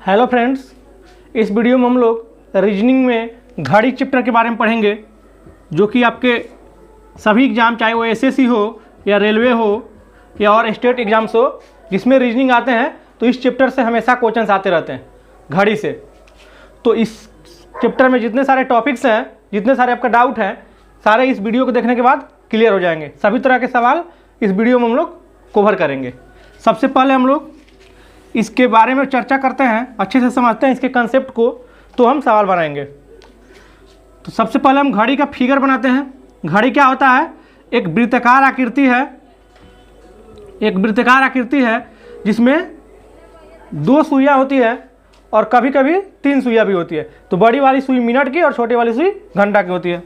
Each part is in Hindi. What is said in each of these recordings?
हेलो फ्रेंड्स, इस वीडियो में हम लोग रीजनिंग में घड़ी चैप्टर के बारे में पढ़ेंगे, जो कि आपके सभी एग्ज़ाम, चाहे वो एसएससी हो या रेलवे हो या और स्टेट एग्ज़ाम्स हो, जिसमें रीजनिंग आते हैं तो इस चैप्टर से हमेशा क्वेश्चंस आते रहते हैं घड़ी से। तो इस चैप्टर में जितने सारे टॉपिक्स हैं, जितने सारे आपका डाउट हैं, सारे इस वीडियो को देखने के बाद क्लियर हो जाएंगे। सभी तरह के सवाल इस वीडियो में हम लोग कवर करेंगे। सबसे पहले हम लोग इसके बारे में चर्चा करते हैं, अच्छे से समझते हैं इसके कंसेप्ट को, तो हम सवाल बनाएंगे। तो सबसे पहले हम घड़ी का फिगर बनाते हैं। घड़ी क्या होता है? एक वृत्ताकार आकृति है, एक वृत्ताकार आकृति है जिसमें दो सुइयाँ होती है और कभी कभी तीन सुइयाँ भी होती है। तो बड़ी वाली सुई मिनट की और छोटी वाली सुई घंटा की होती है।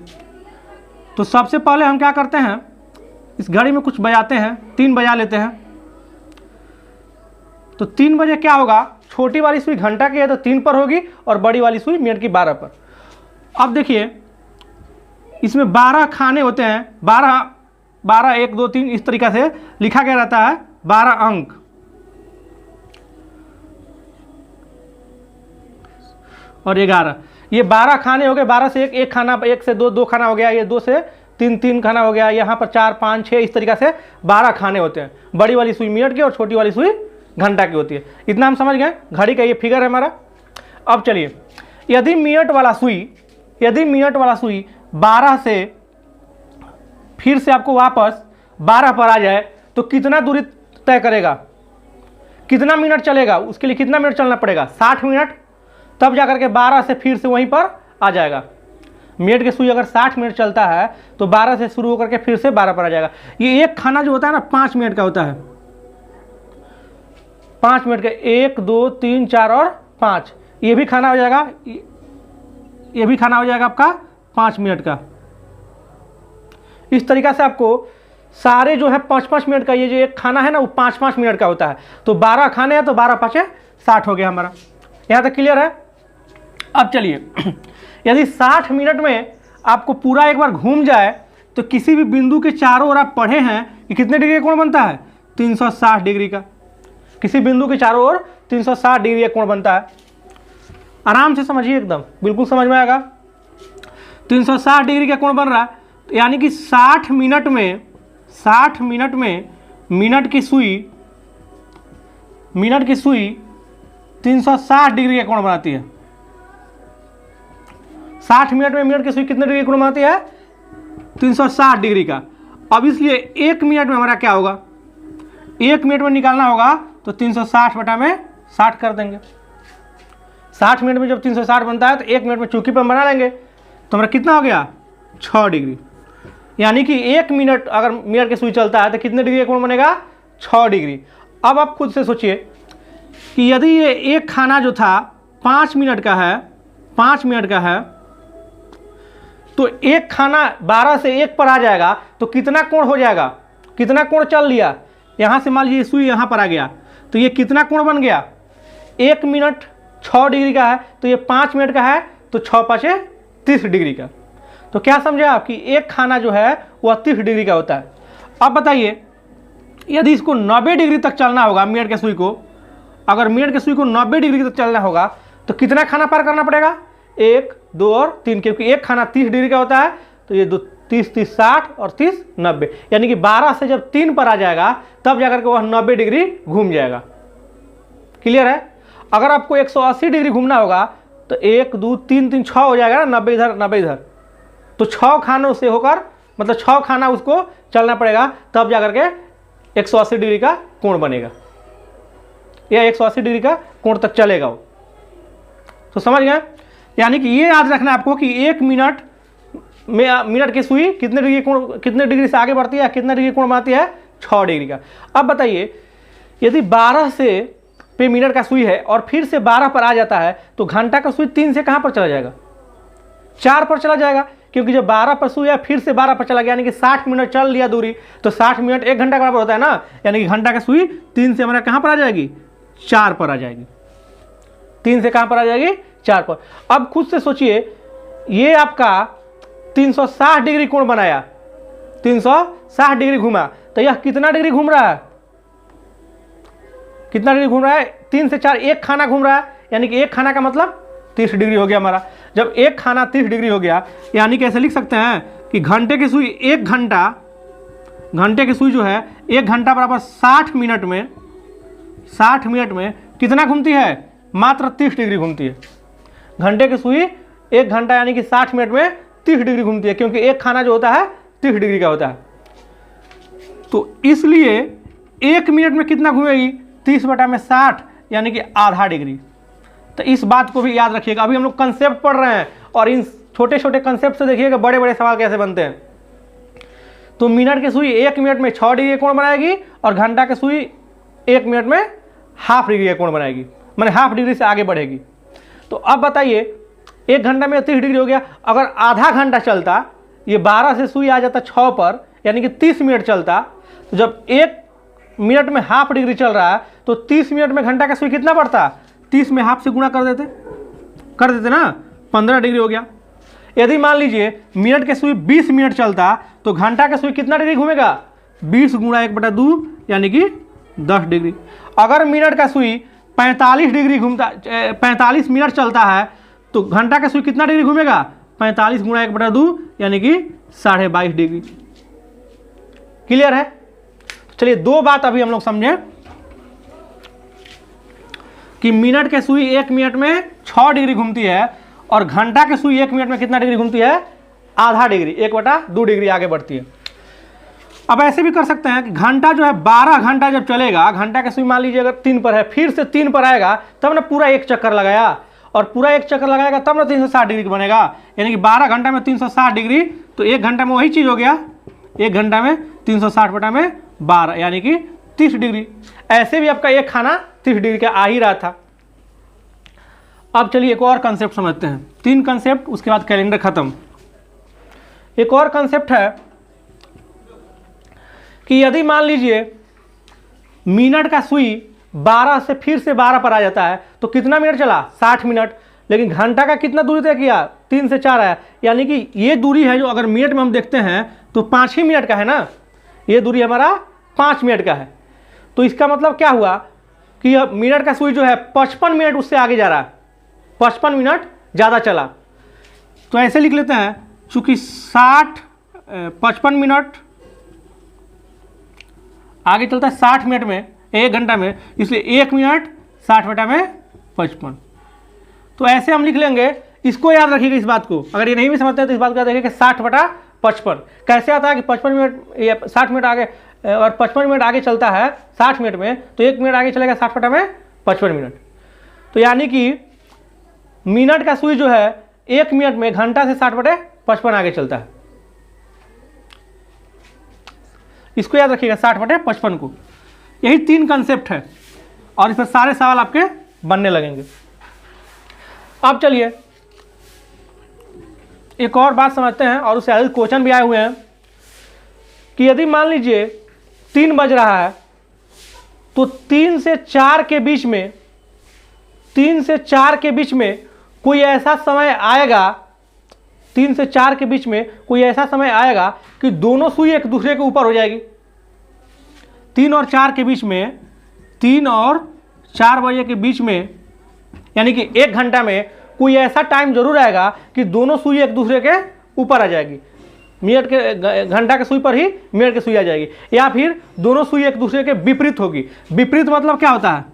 तो सबसे पहले हम क्या करते हैं, इस घड़ी में कुछ बजाते हैं, 3 बजा लेते हैं। तो 3 बजे क्या होगा, छोटी वाली सुई घंटा की है तो 3 पर होगी और बड़ी वाली सुई मिनट की 12 पर। अब देखिए, इसमें 12 खाने होते हैं, 12 1 2 3 इस तरीक़ा से लिखा गया रहता है, 12 अंक। और 11, ये 12 खाने हो गए। 12 से 1 खाना, 1 से 2 2 खाना हो गया, ये 2 से 3 3 खाना हो गया, यहाँ पर 4 5 6 इस तरीक़ा से 12 खाने होते हैं। बड़ी वाली सुई मिनट की और छोटी वाली सुई घंटा की होती है। इतना हम समझ गए। घड़ी का ये फिगर है हमारा। अब चलिए, यदि मिनट वाला सुई 12 से फिर से आपको वापस 12 पर आ जाए तो कितना दूरी तय करेगा, कितना मिनट चलेगा, उसके लिए कितना मिनट चलना पड़ेगा? 60 मिनट। तब जाकर के 12 से फिर से वहीं पर आ जाएगा। मिनट की सुई अगर 60 मिनट चलता है तो 12 से शुरू होकर के फिर से 12 पर आ जाएगा। ये एक खाना जो होता है ना, 5 मिनट का होता है। 5 मिनट का, 1 2 3 4 और 5, ये भी खाना हो जाएगा, ये भी खाना हो जाएगा आपका 5 मिनट का। इस तरीक़ा से आपको सारे जो है 5-5 मिनट का, ये जो एक खाना है ना, वो 5-5 मिनट का होता है। तो 12 खाने हैं तो 12 5 60 हो गया हमारा। यहाँ तक क्लियर है? अब चलिए, यदि 60 मिनट में आपको पूरा एक बार घूम जाए तो किसी भी बिंदु के चारों ओर आप पढ़े हैं कि कितने डिग्री का कोण बनता है? 360 डिग्री का। किसी बिंदु के चारों ओर 360 डिग्री का कोण बनता है। आराम से समझिए, एकदम बिल्कुल समझ में आएगा। 360 डिग्री का कोण बन रहा है, यानी कि 60 मिनट में मिनट की सुई 360 डिग्री का कोण बनाती है। 60 मिनट में मिनट की सुई कितने डिग्री का कोण बनाती है? 360 डिग्री का। अब इसलिए 1 मिनट में हमारा क्या होगा, 1 मिनट में निकालना होगा तो 360 बटा में 60 कर देंगे। 60 मिनट में जब 360 बनता है तो 1 मिनट में चौकी पर बना लेंगे। तो हमारा कितना हो गया? 6 डिग्री। यानी कि 1 मिनट अगर मिनट की सुई चलता है तो कितने डिग्री का कोण बनेगा? 6 डिग्री। अब आप खुद से सोचिए कि यदि ये एक खाना जो था 5 मिनट का है, तो एक खाना 12 से 1 पर आ जाएगा तो कितना कोण हो जाएगा, कितना कोण चल लिया? यहाँ से मान लीजिए सुई यहाँ पर आ गया तो ये कितना कोण बन गया? 1 मिनट 6 डिग्री का है तो ये 5 मिनट का है तो 6 5 30 डिग्री का। तो क्या समझे आप कि एक खाना जो है वह 30 डिग्री का होता है। अब बताइए, यदि इसको 90 डिग्री तक चलना होगा मिनट के सुई को, अगर मिनट के सुई को 90 डिग्री तक चलना होगा तो कितना खाना पार करना पड़ेगा? 1 2 और 3, क्योंकि एक खाना 30 डिग्री का होता है तो ये 2 30 30 60 और 30 90, यानी कि 12 से जब 3 पर आ जाएगा तब जाकर के वह 90 डिग्री घूम जाएगा। क्लियर है? अगर आपको 180 डिग्री घूमना होगा तो 1 2 3 3 6 हो जाएगा ना, 90 इधर 90 इधर, तो 6 खानों से होकर, मतलब 6 खाना उसको चलना पड़ेगा, तब जाकर के 180 डिग्री का कोण बनेगा, या 180 डिग्री का कोण तक चलेगा वो। तो समझ गए? यानी कि ये याद रखना है आपको कि 1 मिनट में मिनट की सुई कितने डिग्री से आगे बढ़ती है, कितने डिग्री कोण बनाती है? 6 डिग्री का। अब बताइए, यदि 12 से पे मिनट का सुई है और फिर से 12 पर आ जाता है तो घंटा का सुई 3 से कहाँ पर चला जाएगा? 4 पर चला जाएगा, क्योंकि जब 12 पर सुई है फिर से 12 पर चला गया, यानी कि 60 मिनट चल लिया दूरी, तो 60 मिनट 1 घंटा का बराबर होता है ना, यानी कि घंटा का सुई 3 से हमारा कहाँ पर आ जाएगी? 4 पर आ जाएगी। 3 से कहाँ पर आ जाएगी? 4 पर। अब खुद से सोचिए, ये आपका 360 डिग्री कोण बनाया, 360 डिग्री घुमा, तो यह कितना डिग्री घूम रहा है? कितना डिग्री घूम रहा है? 3 से 4, एक खाना घूम रहा है, यानी कि एक खाना का मतलब 30 डिग्री हो गया हमारा। जब एक खाना 30 डिग्री हो गया, यानी कि ऐसे लिख सकते हैं कि घंटे की सुई घंटे की सुई जो है 1 घंटा बराबर 60 मिनट में कितना घूमती है? मात्र 30 डिग्री घूमती है। घंटे की सुई 1 घंटा यानी कि 60 मिनट में 30 डिग्री घूमती है, क्योंकि एक खाना जो होता है 30 डिग्री का होता है। तो इसलिए 1 मिनट में कितना घूमेगी? 30/60 यानी कि आधा डिग्री। तो इस बात को भी याद रखिएगा। अभी हम लोग कंसेप्ट पढ़ रहे हैं और इन छोटे छोटे कंसेप्ट से देखिएगा बड़े बड़े सवाल कैसे बनते हैं। तो मिनट की सुई 1 मिनट में 6 डिग्री कोण बनाएगी और घंटा की सुई 1 मिनट में हाफ डिग्री का कोण बनाएगी, माने हाफ डिग्री से आगे बढ़ेगी। तो अब बताइए 1 घंटा में 30 डिग्री हो गया, अगर आधा घंटा चलता, ये 12 से सुई आ जाता 6 पर, यानी कि 30 मिनट चलता, तो जब 1 मिनट में हाफ डिग्री चल रहा है तो 30 मिनट में घंटा का सुई कितना बढ़ता? 30 में हाफ से गुणा कर देते ना, 15 डिग्री हो गया। यदि मान लीजिए मिनट के सुई 20 मिनट चलता तो घंटा का सुई कितना डिग्री घूमेगा? 20 गुणा 1/2 यानी कि 10 डिग्री। अगर मिनट का सुई 45 मिनट चलता है तो घंटा का सुई कितना डिग्री घूमेगा? 45 गुणा 1/2 यानी कि 22.5 डिग्री। क्लियर है? चलिए दो बात अभी हम लोग समझें कि मिनट के सुई 1 मिनट में 6 डिग्री घूमती है और घंटा के सुई 1 मिनट में कितना डिग्री घूमती है? आधा डिग्री, 1/2 डिग्री आगे बढ़ती है। अब ऐसे भी कर सकते हैं कि घंटा जो है 12 घंटा जब चलेगा, घंटा का सुई मान लीजिए अगर 3 पर है, फिर से 3 पर आएगा तब ना पूरा एक चक्कर लगाया, और पूरा एक चक्कर लगाएगा तब ना 360 डिग्री बनेगा, यानी कि 12 घंटा में 360 डिग्री। तो 1 घंटा में वही चीज़ हो गया, 1 घंटा में 360/12 यानी कि 30 डिग्री। ऐसे भी आपका एक खाना 30 डिग्री का आ ही रहा था। अब चलिए एक और कंसेप्ट समझते हैं, 3 कंसेप्ट, उसके बाद कैलेंडर खत्म। एक और कंसेप्ट है कि यदि मान लीजिए मिनट का सुई 12 से फिर से 12 पर आ जाता है तो कितना मिनट चला? 60 मिनट। लेकिन घंटा का कितना दूरी तय किया? 3 से 4 आया, यानी कि ये दूरी है जो अगर मिनट में हम देखते हैं तो 5 ही मिनट का है ना, ये दूरी हमारा 5 मिनट का है। तो इसका मतलब क्या हुआ कि अब मिनट का सुई जो है 55 मिनट उससे आगे जा रहा है, 55 मिनट ज़्यादा चला। तो ऐसे लिख लेते हैं, चूँकि 55 मिनट आगे चलता है 60 मिनट में, 1 घंटा में, इसलिए 1 मिनट 60/55। तो ऐसे हम लिख लेंगे। इसको याद रखिएगा, इस बात को। अगर ये नहीं भी समझते हैं तो इस बात को याद रखिएगा कि 60/55 कैसे आता है कि 55 मिनट या 60 मिनट आगे और 55 मिनट आगे चलता है 60 मिनट में, तो 1 मिनट आगे चलेगा 60/55 मिनट। तो यानी कि मिनट का सुई जो है 1 मिनट में घंटा से 60/55 आगे चलता है। इसको याद रखिएगा 60/55 को। यही 3 कंसेप्ट है और इस पर सारे सवाल आपके बनने लगेंगे। अब चलिए एक और बात समझते हैं, और उससे आगे क्वेश्चन भी आए हुए हैं कि यदि मान लीजिए 3 बज रहा है तो 3 से 4 के बीच में, 3 से 4 के बीच में कोई ऐसा समय आएगा, 3 से 4 के बीच में कोई ऐसा समय आएगा कि दोनों सुई एक दूसरे के ऊपर हो जाएगी। 3 और 4 के बीच में, 3 और 4 बजे के बीच में, यानी कि 1 घंटा में कोई ऐसा टाइम जरूर आएगा कि दोनों सुई एक दूसरे के ऊपर आ जाएगी। मिनट के घंटा के सुई पर ही मिनट की सुई आ जाएगी, या फिर दोनों सुई एक दूसरे के विपरीत होगी। विपरीत मतलब क्या होता है?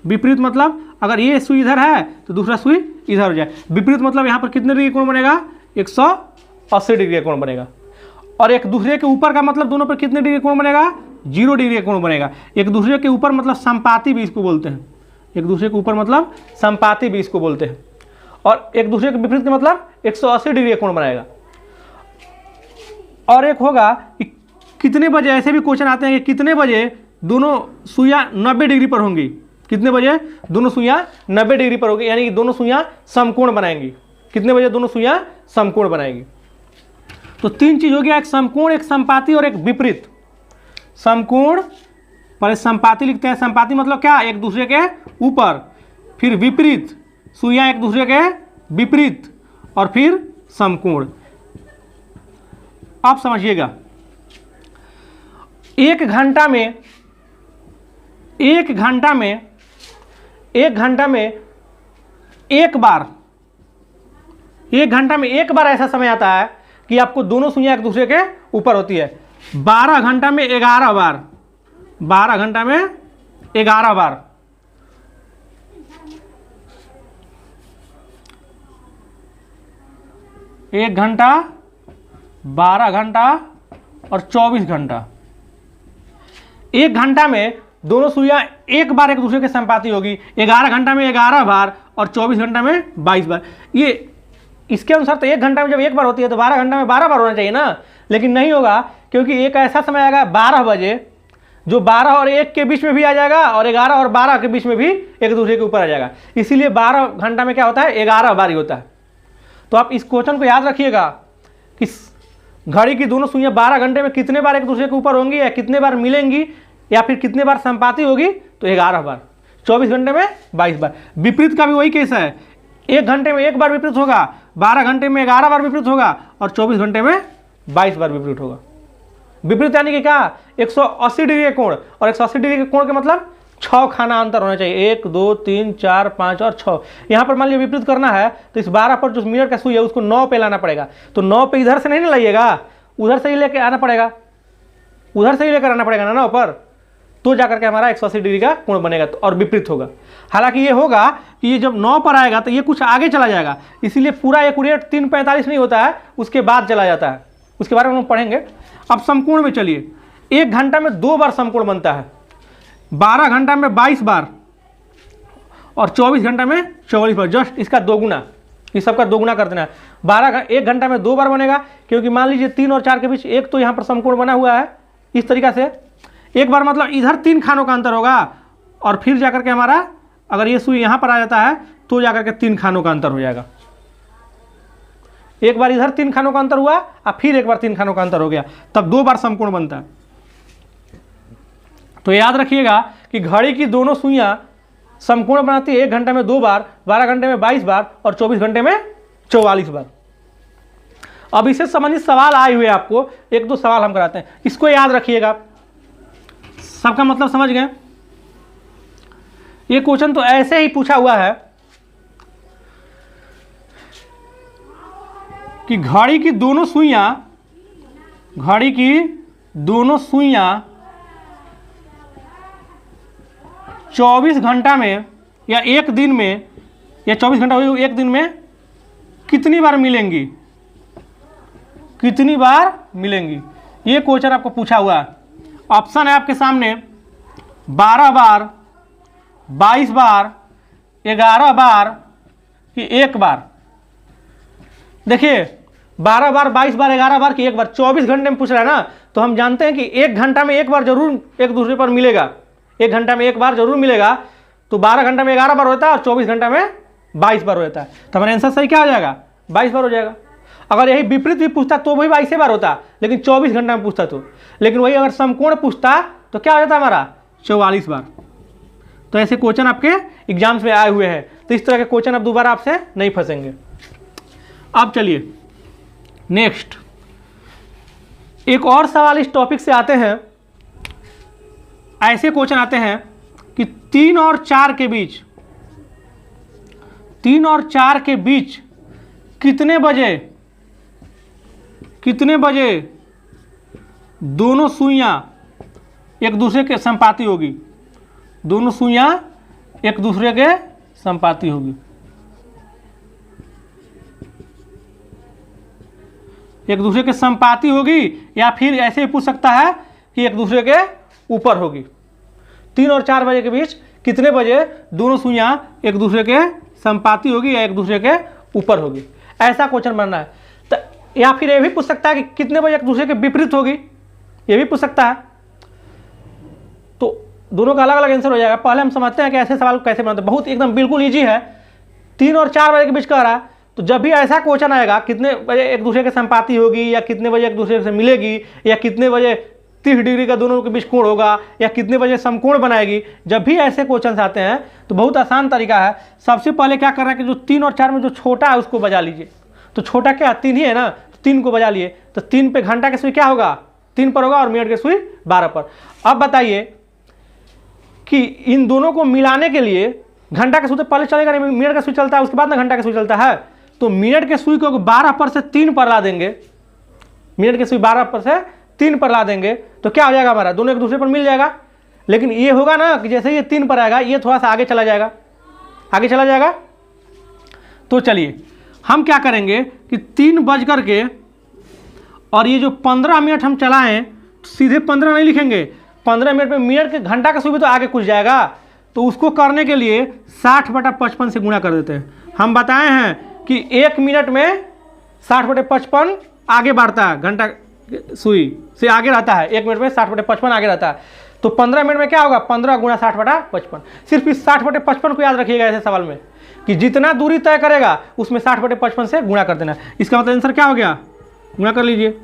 विपरीत मतलब अगर ये सुई इधर है तो दूसरा सुई इधर हो जाए। विपरीत मतलब यहाँ पर कितने डिग्री कोण बनेगा? 180 डिग्री का कोण बनेगा। और एक दूसरे के ऊपर का मतलब दोनों पर कितने डिग्री कोण बनेगा? 0 डिग्री का कोण बनेगा। एक दूसरे के ऊपर मतलब संपाती भी इसको बोलते हैं, एक दूसरे के ऊपर मतलब संपाती भी इसको बोलते हैं। और एक दूसरे के विपरीत का मतलब 180 डिग्री का कोण बनाएगा। और एक होगा कि कितने बजे, ऐसे भी क्वेश्चन आते हैं कि कितने बजे दोनों सुइयां 90 डिग्री पर होंगी, कितने बजे दोनों सुइयां 90 डिग्री पर होगी, यानी कि दोनों सुइयां समकोण बनाएंगी। कितने बजे दोनों सुइयां समकोण बनाएंगी? तो 3 चीज हो गया, एक समकोण, एक संपाती और एक विपरीत। समकोण पर संपाती लिखते हैं, संपाती मतलब क्या? एक दूसरे के ऊपर, फिर विपरीत, सुइयां एक दूसरे के विपरीत, और फिर समकोण। आप समझिएगा, 1 घंटा में 1 घंटा में एक बार, 1 घंटा में एक बार ऐसा समय आता है कि आपको दोनों सुइयां एक दूसरे के ऊपर होती है। 12 घंटा में 11 बार, 12 घंटा में 11 बार, 1 घंटा, 12 घंटा और 24 घंटा। 1 घंटा में दोनों सुइयां एक बार एक दूसरे के संपाती होगी। 11 घंटा में 11 बार और 24 घंटा में 22 बार। ये इसके अनुसार तो 1 घंटा में जब एक बार होती है तो 12 घंटा में 12 बार होना चाहिए ना, लेकिन नहीं होगा, क्योंकि एक ऐसा समय आएगा 12 बजे जो 12 और 1 के बीच में भी आ जाएगा और 11 और 12 के बीच में भी एक दूसरे के ऊपर आ जाएगा। इसीलिए 12 घंटा में क्या होता है, 11 बार ही होता है। तो आप इस क्वेश्चन को याद रखिएगा कि घड़ी की दोनों सुइयां 12 घंटे में कितने बार एक दूसरे के ऊपर होंगी, या कितने बार मिलेंगी, या फिर कितने बार संपाती होगी, तो 11 बार। 24 घंटे में 22 बार। विपरीत का भी वही केस है, 1 घंटे में एक बार विपरीत होगा, 12 घंटे में 11 बार विपरीत होगा और 24 घंटे में 22 बार विपरीत होगा। विपरीत यानी कि क्या, 180 डिग्री का कोण, और 180 डिग्री के कोण के मतलब 6 खाना अंतर होना चाहिए, 1 2 3 4 5 और 6। यहाँ पर मान लीजिए विपरीत करना है तो इस 12 पर जो मिनट का सुई है उसको 9 पे लाना पड़ेगा। तो 9 पे इधर से नहीं ना लाइएगा, उधर से ही लेकर आना पड़ेगा, उधर से ही लेकर आना पड़ेगा ना 9 पर, तो जाकर के हमारा 180 डिग्री का कोण बनेगा और विपरीत होगा। हालांकि ये होगा कि ये जब 9 पर आएगा तो ये कुछ आगे चला जाएगा, इसीलिए पूरा एक्यूरेट 3:45 नहीं होता है, उसके बाद चला जाता है। उसके बारे में हम पढ़ेंगे। अब समकोण में चलिए, 1 घंटा में 2 बार समकोण बनता है, 12 घंटा में 22 बार और 24 घंटा में 44 बार। जस्ट इसका दोगुना, इस सबका दोगुना कर देना है। 1 घंटा में 2 बार बनेगा, क्योंकि मान लीजिए 3 और 4 के बीच एक तो यहाँ पर समकोण बना हुआ है इस तरीका से। एक बार मतलब इधर 3 खानों का अंतर होगा, और फिर जाकर के हमारा अगर ये सुई यहाँ पर आ जाता है तो जाकर के 3 खानों का अंतर हो जाएगा। एक बार इधर 3 खानों का अंतर हुआ और फिर एक बार 3 खानों का अंतर हो गया, तब 2 बार समकोण बनता है। तो याद रखिएगा कि घड़ी की दोनों सुइयां समकोण बनाती है 1 घंटे में 2 बार, 12 घंटे में 22 बार और 24 घंटे में 44 बार। अब इससे संबंधित सवाल आए हुए आपको, 1-2 सवाल हम कराते हैं, इसको याद रखिएगा। सबका मतलब समझ गए। ये क्वेश्चन तो ऐसे ही पूछा हुआ है कि घड़ी की दोनों सुइयां 24 घंटा में या एक दिन में, या 24 घंटा हुई एक दिन में कितनी बार मिलेंगी, ये क्वेश्चन आपको पूछा हुआ है। ऑप्शन है आपके सामने 12 बार, 22 बार, 11 बार कि 1 बार। देखिए 12 बार, 22 बार, 11 बार कि 1 बार। 24 घंटे में पूछ रहा है ना, तो हम जानते हैं कि 1 घंटा में एक बार जरूर एक दूसरे पर मिलेगा, 1 घंटा में एक बार जरूर मिलेगा। तो 12 घंटा में 11 बार होता है और 24 घंटा में 22 बार होता है। तो हमारा आंसर सही क्या हो जाएगा, 22 बार हो जाएगा। अगर यही विपरीत भी पूछता तो वही 22 बार होता, लेकिन 24 घंटा में पूछता तो। लेकिन वही अगर समकोण पूछता तो क्या हो जाता हमारा, 44 बार। तो ऐसे क्वेश्चन आपके एग्जाम्स में आए हुए हैं, तो इस तरह के क्वेश्चन अब दोबारा आपसे नहीं फंसेंगे। अब चलिए नेक्स्ट एक और सवाल इस टॉपिक से आते हैं। ऐसे क्वेश्चन आते हैं कि 3 और 4 के बीच कितने बजे दोनों सुइयां एक दूसरे के संपाती होगी, दोनों सुइयां एक दूसरे के संपाती होगी। एक दूसरे के संपाती होगी, या फिर ऐसे पूछ सकता है कि एक दूसरे के ऊपर होगी। 3 और 4 बजे के बीच कितने बजे दोनों सुइयां एक दूसरे के संपाती होगी या एक दूसरे के ऊपर होगी, ऐसा क्वेश्चन बनना है। तो या फिर ये भी पूछ सकता है कि कितने बजे एक दूसरे के विपरीत होगी, ये भी पूछ सकता है। तो दोनों का अलग अलग आंसर हो जाएगा। पहले हम समझते हैं कि ऐसे सवाल कैसे बनाते हैं। बहुत एकदम बिल्कुल ईजी है। 3 और 4 बजे के बीच कह रहा है, तो जब भी ऐसा क्वेश्चन आएगा कितने बजे एक दूसरे के संपाती होगी, या कितने बजे एक दूसरे से मिलेगी, या कितने बजे 30 डिग्री का दोनों के बीच कोण होगा, या कितने बजे समकोण बनाएगी, जब भी ऐसे क्वेश्चन आते हैं तो बहुत आसान तरीका है। सबसे पहले क्या करना है कि जो 3 और 4 में जो छोटा है उसको बजा लीजिए। तो छोटा क्या 3 ही है ना, 3 को बजा लिए। तो 3 पे घंटा के सुई क्या होगा, 3 पर होगा, और मिनट के सुई 12 पर। अब बताइए कि इन दोनों को मिलाने के लिए घंटा का सुई तो पहले चलेगा नहीं, मिनट का सुई चलता है, उसके बाद ना घंटा का सुई चलता है। तो मिनट के सुई को 12 पर से 3 पर ला देंगे, मिनट के सुई 12 पर से 3 पर ला देंगे तो क्या हो जाएगा हमारा, दोनों एक दूसरे पर मिल जाएगा। लेकिन ये होगा ना कि जैसे ये 3 पर आएगा, ये थोड़ा सा आगे चला जाएगा, आगे चला जाएगा। तो चलिए हम क्या करेंगे कि 3 बज करके और ये जो 15 मिनट हम चलाएं, सीधे 15 नहीं लिखेंगे, 15 मिनट में मिनट के घंटा का सुई भी तो आगे कुछ जाएगा। तो उसको करने के लिए 60/55 से गुणा कर देते हैं। हम बताए हैं कि 1 मिनट में 60/55 आगे बढ़ता है, घंटा सुई से आगे रहता है, 1 मिनट में 60/55 आगे रहता है। तो 15 मिनट में क्या होगा, 15 गुणा 60/55। सिर्फ इस 60/55 को याद रखिएगा ऐसे सवाल में कि जितना दूरी तय करेगा उसमें 60/55 से गुणा कर देना। इसका मतलब आंसर क्या हो गया, गुणा कर लीजिए,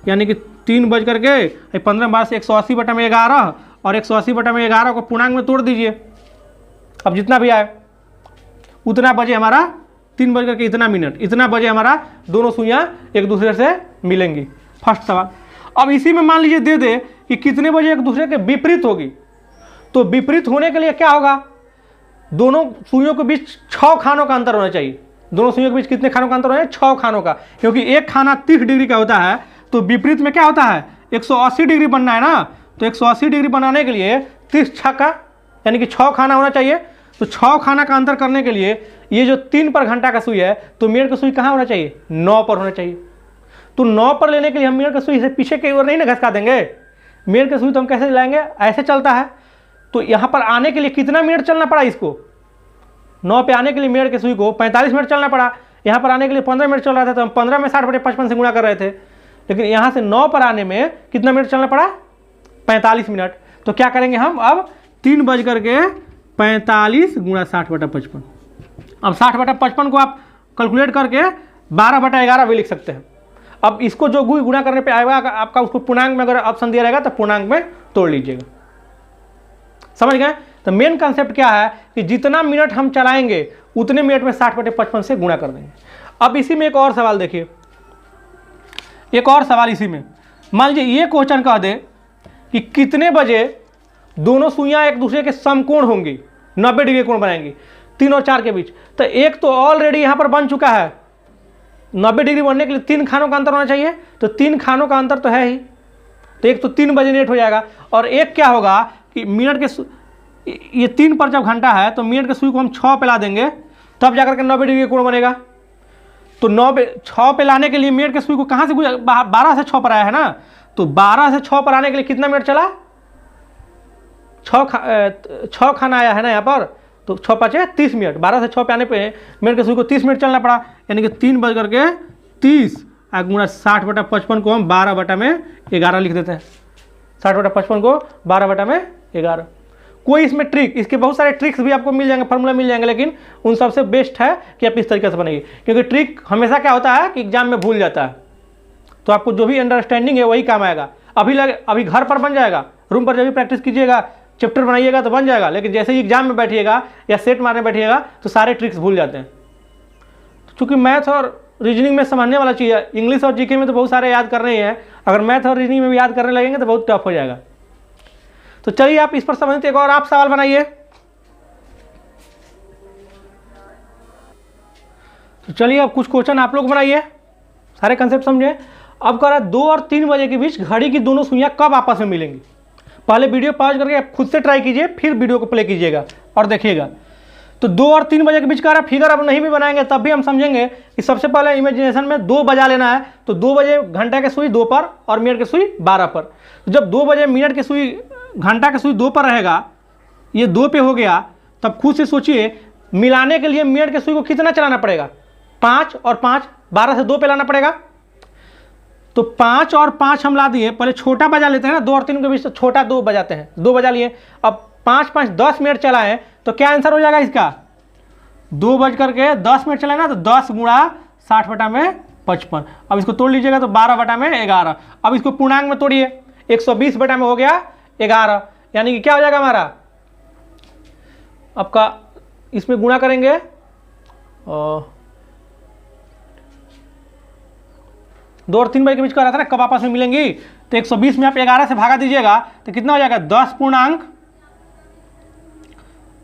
यानी कि 3 बज करके 15 बार से 180/11 और 180/11 को पूर्णांक में तोड़ दीजिए। अब जितना भी आए उतना बजे हमारा 3 बज करके इतना मिनट, इतना बजे हमारा दोनों सुइयाँ एक दूसरे से मिलेंगी। फर्स्ट सवाल। अब इसी में मान लीजिए दे दे कि कितने बजे एक दूसरे के विपरीत होगी। तो विपरीत होने के लिए क्या होगा, दोनों सुइयों के बीच 6 खानों का अंतर होना चाहिए। दोनों सुइयों के बीच कितने खानों का अंतर होना चाहिए, 6 खानों का, क्योंकि एक खाना 30 डिग्री का होता है। तो विपरीत में क्या होता है, 180 डिग्री बनना है ना। तो 180 डिग्री बनाने के लिए 30 छक्का यानी कि 6 खाना होना चाहिए। तो 6 खाना का अंतर करने के लिए ये जो 3 पर घंटा का सुई है, तो मिनट का सुई कहाँ होना चाहिए, 9 पर होना चाहिए। तो 9 पर लेने के लिए हम मिनट का सुई से पीछे की ओर नहीं ना घसका देंगे। मिनट का सुई तो हम कैसे लाएंगे, ऐसे चलता है। तो यहाँ पर आने के लिए कितना मिनट चलना पड़ा, इसको 9 पे आने के लिए मिनट के सुई को 45 मिनट चलना पड़ा। यहाँ पर आने के लिए 15 मिनट चल रहा था, तो हम 15 में 60/55 से गुणा कर रहे थे। लेकिन यहाँ से 9 पर आने में कितना मिनट चलना पड़ा, 45 मिनट। तो क्या करेंगे हम, अब 3 बज करके 45 गुणा 60/55। अब 60/55 को आप कैलकुलेट करके 12/11 भी लिख सकते हैं। अब इसको जो गुणा करने पे आएगा आपका, उसको पूर्णांक में अगर ऑप्शन दिया रहेगा तो पूर्णांक में तोड़ लीजिएगा। समझ गए। तो मेन कंसेप्ट क्या है कि जितना मिनट हम चलाएंगे उतने मिनट में 60/55 से गुणा कर देंगे। अब इसी में एक और सवाल देखिए, एक और सवाल इसी में, मान लीजिए ये क्वेश्चन कह दे कि कितने बजे दोनों सुइयां एक दूसरे के समकोण होंगी, 90 डिग्री कोण बनाएंगी 3 और 4 के बीच। तो एक तो ऑलरेडी यहां पर बन चुका है, 90 डिग्री बनने के लिए 3 खानों का अंतर होना चाहिए। तो 3 खानों का अंतर तो है ही, तो एक तो 3 बजे नेट हो जाएगा। और एक क्या होगा कि मिनट के ये 3 पर जब घंटा है तो मिनट के सुई को हम 6 पे ला देंगे, तब जाकर के 90 डिग्री कोण बनेगा। तो 6 पे लाने के लिए मिनट के सुई को कहाँ से 12 से 6 पर आया है ना। तो 12 से 6 पर आने के लिए कितना मिनट चला, 6 खाना आया है ना यहाँ पर। तो 6 5 30 मिनट, 12 से 6 पे आने पे मिनट के सुई को 30 मिनट चलना पड़ा, यानी कि 3 बज करके 30 गुणा 60/55 को हम 12/11 लिख देते हैं। 60/55 को 12/11। कोई इसमें ट्रिक, इसके बहुत सारे ट्रिक्स भी आपको मिल जाएंगे, फार्मूला मिल जाएंगे, लेकिन उन सबसे बेस्ट है कि आप इस तरीके से बनाइए, क्योंकि ट्रिक हमेशा क्या होता है कि एग्जाम में भूल जाता है। तो आपको जो भी अंडरस्टैंडिंग है वही काम आएगा। अभी घर पर बन जाएगा, रूम पर जब भी प्रैक्टिस कीजिएगा, चैप्टर बनाइएगा तो बन जाएगा, लेकिन जैसे ही एग्जाम में बैठिएगा या सेट मारने बैठिएगा तो सारे ट्रिक्स भूल जाते हैं। चूँकि मैथ और रीजनिंग में समझने वाला चीज़ है, इंग्लिश और जीके में तो बहुत सारे याद करने ही हैं, अगर मैथ और रीजनिंग में भी याद करने लगेंगे तो बहुत टफ हो जाएगा। तो चलिए आप इस पर संबंधित एक और आप सवाल बनाइए। तो चलिए अब कुछ क्वेश्चन आप लोग बनाइए, सारे कंसेप्ट समझे। अब कह रहा है 2 और 3 बजे के बीच घड़ी की दोनों सुइयां कब आपस में मिलेंगी। पहले वीडियो पॉज करके आप खुद से ट्राई कीजिए, फिर वीडियो को प्ले कीजिएगा और देखिएगा। तो 2 और 3 बजे के बीच का फिगर अब नहीं भी बनाएंगे तब भी हम समझेंगे कि सबसे पहले इमेजिनेशन में 2 बजा लेना है। तो 2 बजे घंटा के सुई 2 पर और मिनट के सुई 12 पर। तो जब 2 बजे मिनट के सुई घंटा के सुई 2 पर रहेगा, ये 2 पे हो गया, तब खुद से सोचिए मिलाने के लिए मिनट के सुई को कितना चलाना पड़ेगा, 5 और 5, 12 से 2 पे लाना पड़ेगा। तो 5 और 5 हम ला दिए, पहले छोटा बजा लेते हैं ना, 2 और 3 के बीच तो छोटा 2 बजाते हैं, 2 बजा लिए। अब 5 5 10 मिनट चलाएं तो क्या आंसर हो जाएगा इसका, 2 बज करके 10 मिनट चलाए ना, तो 10 गुणा 60/55। अब इसको तोड़ लीजिएगा तो 12/11। अब इसको पूर्णांक में तोड़िए, 120 में हो गया 11, यानी कि क्या हो जाएगा हमारा आपका, इसमें गुणा करेंगे 2 और 3 बजे के बीच का रहा था ना कब आपस में मिलेंगी। तो 120 में आप 11 से भागा दीजिएगा तो कितना हो जाएगा, 10 पूर्णांक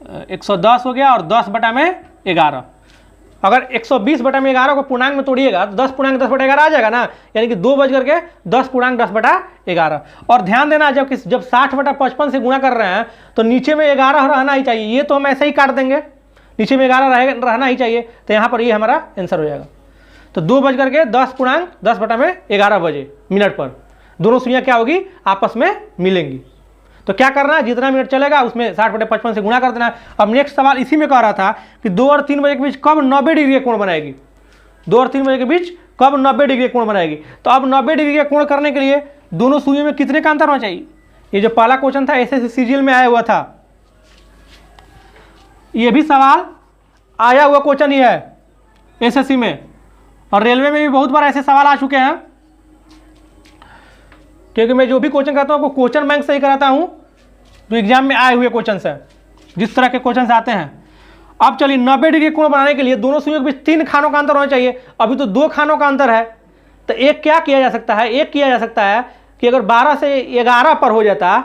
110 हो गया और 10 बटा में 11। अगर 120 बटा में 11 को पूर्णांक में तोड़िएगा तो 10 पूर्णांक 10 बटा 11 आ जाएगा ना, यानी कि 2 बज करके 10 पूर्णांक 10 बटा 11। और ध्यान देना, जब 60 बटा 55 से गुणा कर रहे हैं तो नीचे में 11 रहना ही चाहिए। ये तो हम ऐसे ही काट देंगे, नीचे में 11 रहना ही चाहिए, तो यहाँ पर ये हमारा आंसर हो जाएगा। तो 2 बज करके 10 पूर्णांक 10 बटा में 11 बजे मिनट पर दोनों सुइयाँ क्या होगी, आपस में मिलेंगी। तो क्या करना है, जितना मिनट चलेगा उसमें 60 बटे 55 से गुणा कर देना है। अब नेक्स्ट सवाल इसी में कह रहा था कि 2 और 3 बजे के बीच कब 90 डिग्री का कोण बनाएगी। 2 और 3 बजे के बीच कब 90 डिग्री का कोण बनाएगी। तो अब 90 डिग्री का कोण करने के लिए दोनों सुइयों में कितने का अंतर होना चाहिए। ये जो पहला क्वेश्चन था एसएससी सीजीएल में आया हुआ था, ये भी सवाल आया हुआ क्वेश्चन ही है एसएससी में, और रेलवे में भी बहुत बार ऐसे सवाल आ चुके हैं, क्योंकि मैं जो भी कोचिंग करता हूँ आपको क्वेश्चन बैंक से ही कराता हूँ जो एग्जाम में आए हुए क्वेश्चन हैं, जिस तरह के क्वेश्चन आते हैं। अब चलिए 90 डिग्री कोण बनाने के लिए दोनों सुइयों के बीच 3 खानों का अंतर होना चाहिए। अभी तो 2 खानों का अंतर है, तो एक क्या किया जा सकता है, एक किया जा सकता है कि अगर 12 से 11 पर हो जाता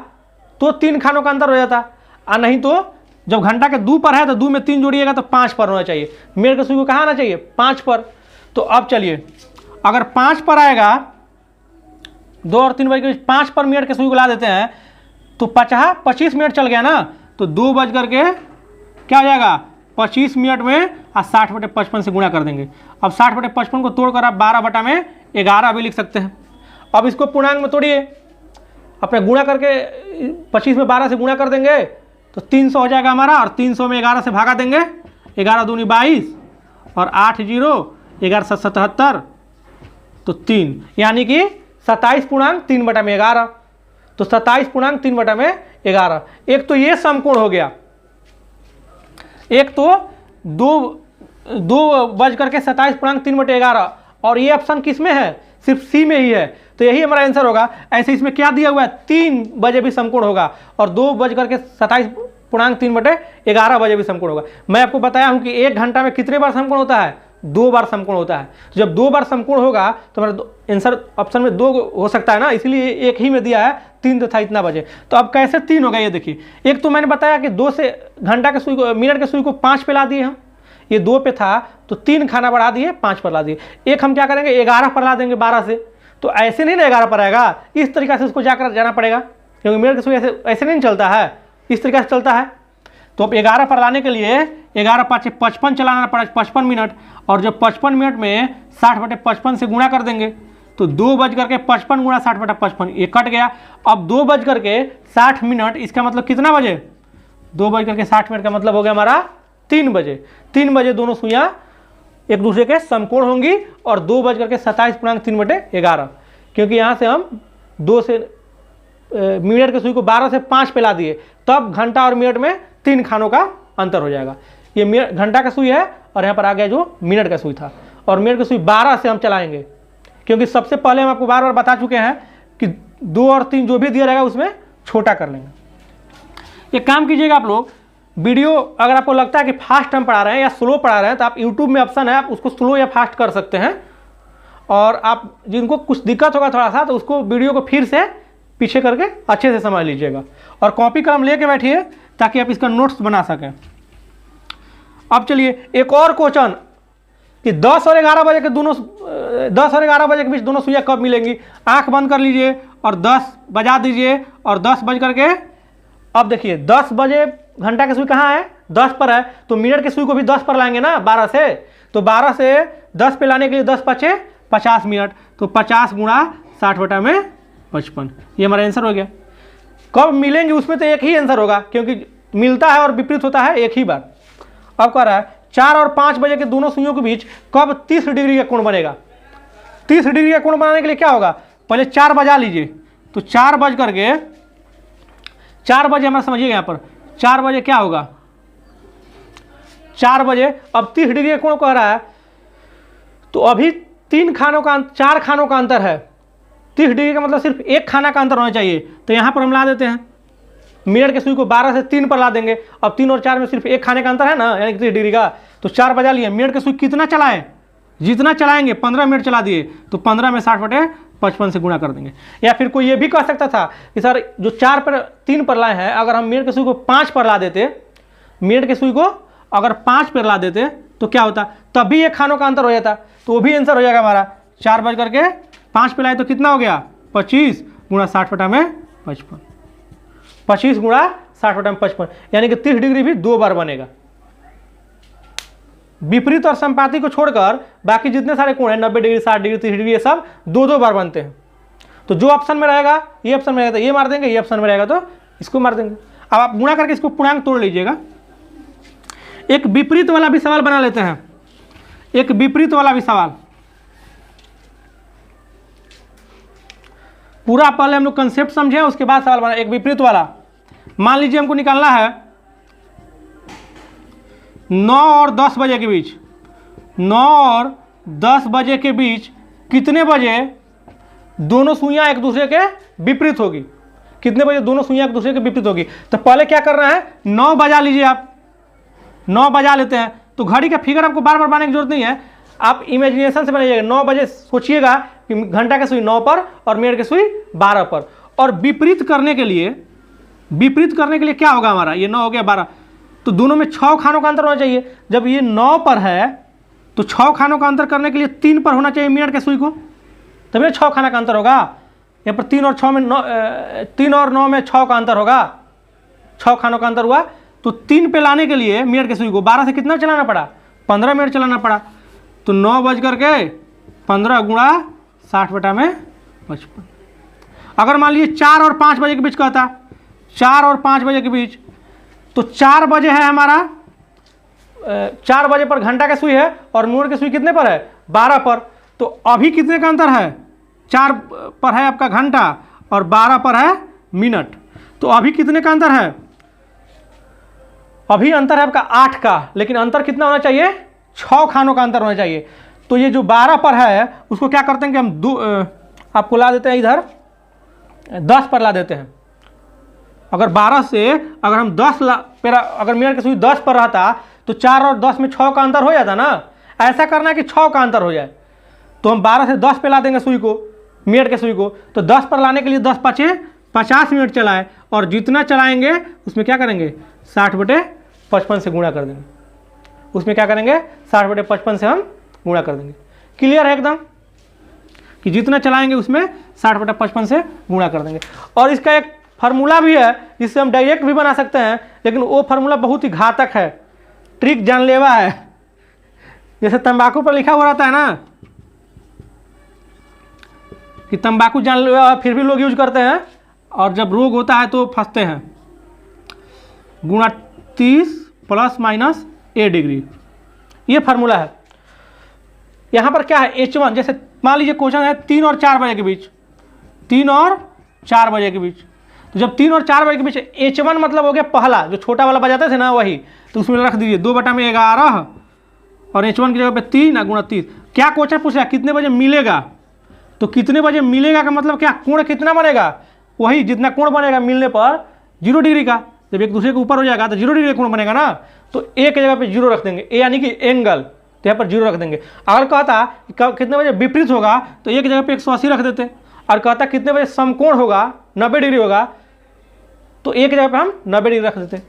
तो 3 खानों का अंतर हो जाता, और नहीं तो जब घंटा के 2 पर है तो 2 में 3 जोड़िएगा तो 5 पर होना चाहिए। मेरे के सुई को कहाँ आना चाहिए, 5 पर। तो अब चलिए अगर 5 पर आएगा, 2 और 3 बजे के बीच 5 पर मिनट के सुई को ला देते हैं तो 25 मिनट चल गया ना, तो 2 बज करके क्या हो जाएगा 25 मिनट में 60 बटे 55 से गुणा कर देंगे। अब 60 बटे 55 को तोड़कर आप 12 बटा में 11 भी लिख सकते हैं। अब इसको पूर्णांक में तोड़िए, अपने गुणा करके 25 में 12 से गुणा कर देंगे तो 300 हो जाएगा हमारा, और 300 में 11 से भागा देंगे, 11 दूनी 22 और 8 जीरो 11 7 77 तो 3, यानी कि 27 पूर्णांक 3 बटा में 11। तो 27 पूर्णांक 3 बटा में 11। एक तो ये समकोण हो गया, एक तो 2 बज करके 27 पूर्णांक 3 बटे 11, और ये ऑप्शन किस में है, सिर्फ सी में ही है, तो यही हमारा आंसर होगा। ऐसे इसमें क्या दिया हुआ है, 3 बजे भी समकोण होगा, और 2 बज करके 27 पूर्णांक 3 बटे 11 बजे भी समकोण होगा। मैं आपको बताया हूं कि 1 घंटा में कितने बार समकोण होता है, 2 बार समकोण होता है। जब 2 बार समकोण होगा तो हमारा आंसर ऑप्शन में 2 हो सकता है ना, इसलिए एक ही में दिया है, 3 तो था इतना बजे। तो अब कैसे 3 होगा, ये देखिए। एक तो मैंने बताया कि 2 से घंटा के सुई को, मिनट के सुई को 5 पे ला दिए हम, ये 2 पे था तो 3 खाना बढ़ा दिए, 5 पर ला दिए। एक हम क्या करेंगे 11 पर ला देंगे 12 से, तो ऐसे नहीं ना 11 पर आएगा, इस तरीके से उसको जाकर जाना पड़ेगा, क्योंकि मिनट के सुई ऐसे नहीं चलता है, इस तरीके से चलता है। तो अब 11 पर लाने के लिए 11 5 55 चलाना पड़ा, 55 मिनट, और जब 55 मिनट में 60 बटे 55 से गुणा कर देंगे तो 2 बज करके 55 गुणा 60 बटा 55, ये कट गया। अब 2 बज करके 60 मिनट, इसका मतलब कितना बजे, 2 बज करके 60 मिनट का मतलब हो गया हमारा 3 बजे। 3 बजे दोनों सुइयाँ एक दूसरे के समकोण होंगी, और 2 बज करके 27 पूर्णांक 3 बटे 11, क्योंकि यहाँ से हम 2 से मिनट के सुई को 12 से 5 पे ला दिए, तब घंटा और मिनट में 3 खानों का अंतर हो जाएगा। ये घंटा का सुई है, और यहाँ पर आ गया जो मिनट का सुई था, और मिनट का सुई 12 से हम चलाएंगे, क्योंकि सबसे पहले हम आपको बार बार बता चुके हैं कि 2 और 3 जो भी दिया रहेगा उसमें छोटा कर लेंगे। एक काम कीजिएगा आप लोग, वीडियो अगर आपको लगता है कि फास्ट हम पढ़ा रहे हैं या स्लो पढ़ा रहे हैं, तो आप यूट्यूब में ऑप्शन है, आप उसको स्लो या फास्ट कर सकते हैं, और आप जिनको कुछ दिक्कत होगा थोड़ा सा, तो उसको वीडियो को फिर से पीछे करके अच्छे से समझ लीजिएगा, और कॉपी कलम लेके बैठिए ताकि आप इसका नोट्स बना सकें। अब चलिए एक और क्वेश्चन कि 10 और 11 बजे के दोनों 10 और 11 बजे के बीच दोनों सुइयाँ कब मिलेंगी। आंख बंद कर लीजिए और 10 बजा दीजिए, और 10 बज करके, अब देखिए 10 बजे घंटा की सुई कहाँ है, 10 पर है, तो मिनट की सुई को भी 10 पर लाएंगे ना 12 से, तो 12 से 10 पे लाने के लिए 10 5 50 मिनट, तो 50 गुणा 60 बटा में 55, ये हमारा आंसर हो गया। कब मिलेंगे उसमें तो एक ही आंसर होगा, क्योंकि मिलता है और विपरीत होता है एक ही बार। अब कह रहा है 4 और 5 बजे के दोनों सुइयों के बीच कब 30 डिग्री का कोण बनेगा। 30 डिग्री का कोण बनाने के लिए क्या होगा, पहले 4 बजा लीजिए, तो 4 बज करके 4 बजे हमारा समझिएगा, यहाँ पर 4 बजे क्या होगा, 4 बजे अब 30 डिग्री का कोण कह रहा है, तो अभी 4 खानों का अंतर है। 30 डिग्री का मतलब सिर्फ एक खाना का अंतर होना चाहिए, तो यहाँ पर हम ला देते हैं, मिनट के सुई को 12 से 3 पर ला देंगे। अब 3 और 4 में सिर्फ एक खाने का अंतर है ना, यानी कि 30 डिग्री का, तो 4 बजा लिए। मिनट के सुई कितना चलाएं, जितना चलाएंगे 15 मिनट चला दिए, तो 15 में 60 बटे 55 से गुणा कर देंगे। या फिर कोई ये भी कह सकता था कि सर जो 3 पर लाए हैं, अगर हम मिनट के सुई को 5 पर ला देते, मिनट के सुई को अगर 5 पे ला देते तो क्या होता, तब भी 1 खानों का अंतर हो जाता, तो वो भी आंसर हो जाएगा हमारा। 4:5 पे लाए तो कितना हो गया 25 गुणा 60/55, 25 गुणा 60/55, यानी कि 30 डिग्री भी 2 बार बनेगा। विपरीत और संपाती को छोड़कर बाकी जितने सारे कोण हैं 90 डिग्री, 60 डिग्री, 30 डिग्री, ये सब 2-2 बार बनते हैं। तो जो ऑप्शन में रहेगा, ये ऑप्शन में रहेगा तो ये मार देंगे, ये ऑप्शन में रहेगा तो इसको मार देंगे। अब आप गुणा करके इसको पूर्णांक तोड़ लीजिएगा। एक विपरीत वाला भी सवाल बना लेते हैं, एक विपरीत वाला भी सवाल। पूरा पहले हम लोग कंसेप्ट समझे, उसके बाद सवाल बना। एक विपरीत वाला, मान लीजिए हमको निकालना है 9 और 10 बजे के बीच, 9 और 10 बजे के बीच कितने बजे दोनों सुइयां एक दूसरे के विपरीत होगी, कितने बजे दोनों सुइयां एक दूसरे के विपरीत होगी। तो पहले क्या करना है, 9 बजा लीजिए, आप 9 बजा लेते हैं। तो घड़ी का फिगर आपको बार बार बनाने की जरूरत नहीं है, आप इमेजिनेशन से बनाइएगा। 9 बजे सोचिएगा कि घंटा की सुई 9 पर और मिनट की सुई 12 पर। और विपरीत करने के लिए क्या होगा हमारा, ये 9 हो गया 12, तो दोनों में 6 खानों का अंतर होना चाहिए। जब ये 9 पर है तो 6 खानों का अंतर करने के लिए 3 पर होना चाहिए मिनट के सुई को, तभी 6 खाना का अंतर होगा। यहाँ पर 3 और 6 में 3 और 9 में 6 का अंतर होगा, 6 खानों का अंतर हुआ। तो 3 पे लाने के लिए मिनट के सुई को 12 से कितना चलाना पड़ा, 15 मिनट चलाना पड़ा। तो 9 बज करके 15 गुणा 60/55। अगर मान लीजिए 4 और 5 बजे के बीच कहता, 4 और 5 बजे के बीच, तो 4 बजे है हमारा, 4 बजे पर घंटा का सुई है और मिनट की सुई कितने पर है, 12 पर। तो अभी कितने का अंतर है, 4 पर है आपका घंटा और 12 पर है मिनट। तो अभी कितने का अंतर है, अभी अंतर है आपका 8 का, लेकिन अंतर कितना होना चाहिए, 6 खानों का अंतर होना चाहिए। तो ये जो 12 पर है उसको क्या करते हैं कि हम आपको ला देते हैं इधर 10 पर ला देते हैं। अगर 12 से अगर हम 10 अगर मिनट की सुई 10 पर रहता तो 4 और 10 में 6 का अंतर हो जाता ना। ऐसा करना है कि 6 का अंतर हो जाए, तो हम 12 से 10 पे ला देंगे सुई को, मिनट के सुई को। तो 10 पर लाने के लिए 10 × 5 = 50 मिनट चलाए, और जितना चलाएंगे उसमें क्या करेंगे 60/55 से गुणा कर देंगे। उसमें क्या करेंगे 60/55 से हम गुणा कर देंगे। क्लियर है एकदम कि जितना चलाएंगे उसमें 60/55 से गुणा कर देंगे। और इसका एक फार्मूला भी है जिससे हम डायरेक्ट भी बना सकते हैं, लेकिन वो फार्मूला बहुत ही घातक है, ट्रिक जानलेवा है। जैसे तंबाकू पर लिखा हुआ रहता है ना कि तंबाकू जानलेवा, फिर भी लोग यूज करते हैं, और जब रोग होता है तो फंसते हैं। गुणा 30 ± a डिग्री, ये फार्मूला है। यहाँ पर क्या है H1, जैसे मान लीजिए क्वेश्चन है 3 और 4 बजे के बीच, 3 और 4 बजे के बीच। तो जब 3 और 4 बजे के बीच H1 मतलब हो गया पहला, जो छोटा वाला बजाते थे ना वही, तो उसमें रख दीजिए 2/11 और H1 की जगह पे 3 × 30। क्या क्वेश्चन पूछ रहा है कितने बजे मिलेगा, तो कितने बजे मिलेगा का मतलब क्या, कोण कितना बनेगा, वही जितना कोण बनेगा मिलने पर 0 डिग्री का। जब एक दूसरे के ऊपर हो जाएगा तो 0 डिग्री का कोण बनेगा ना, तो एक जगह पे 0 रख देंगे, ए यानी कि एंगल, तो यहाँ पर 0 रख देंगे। अगर कहता कितने बजे विपरीत होगा तो एक जगह पे 180 रख देते, और कहता कितने बजे समकोण होगा 90 डिग्री होगा, तो एक जगह पे हम 90 डिग्री रख देते।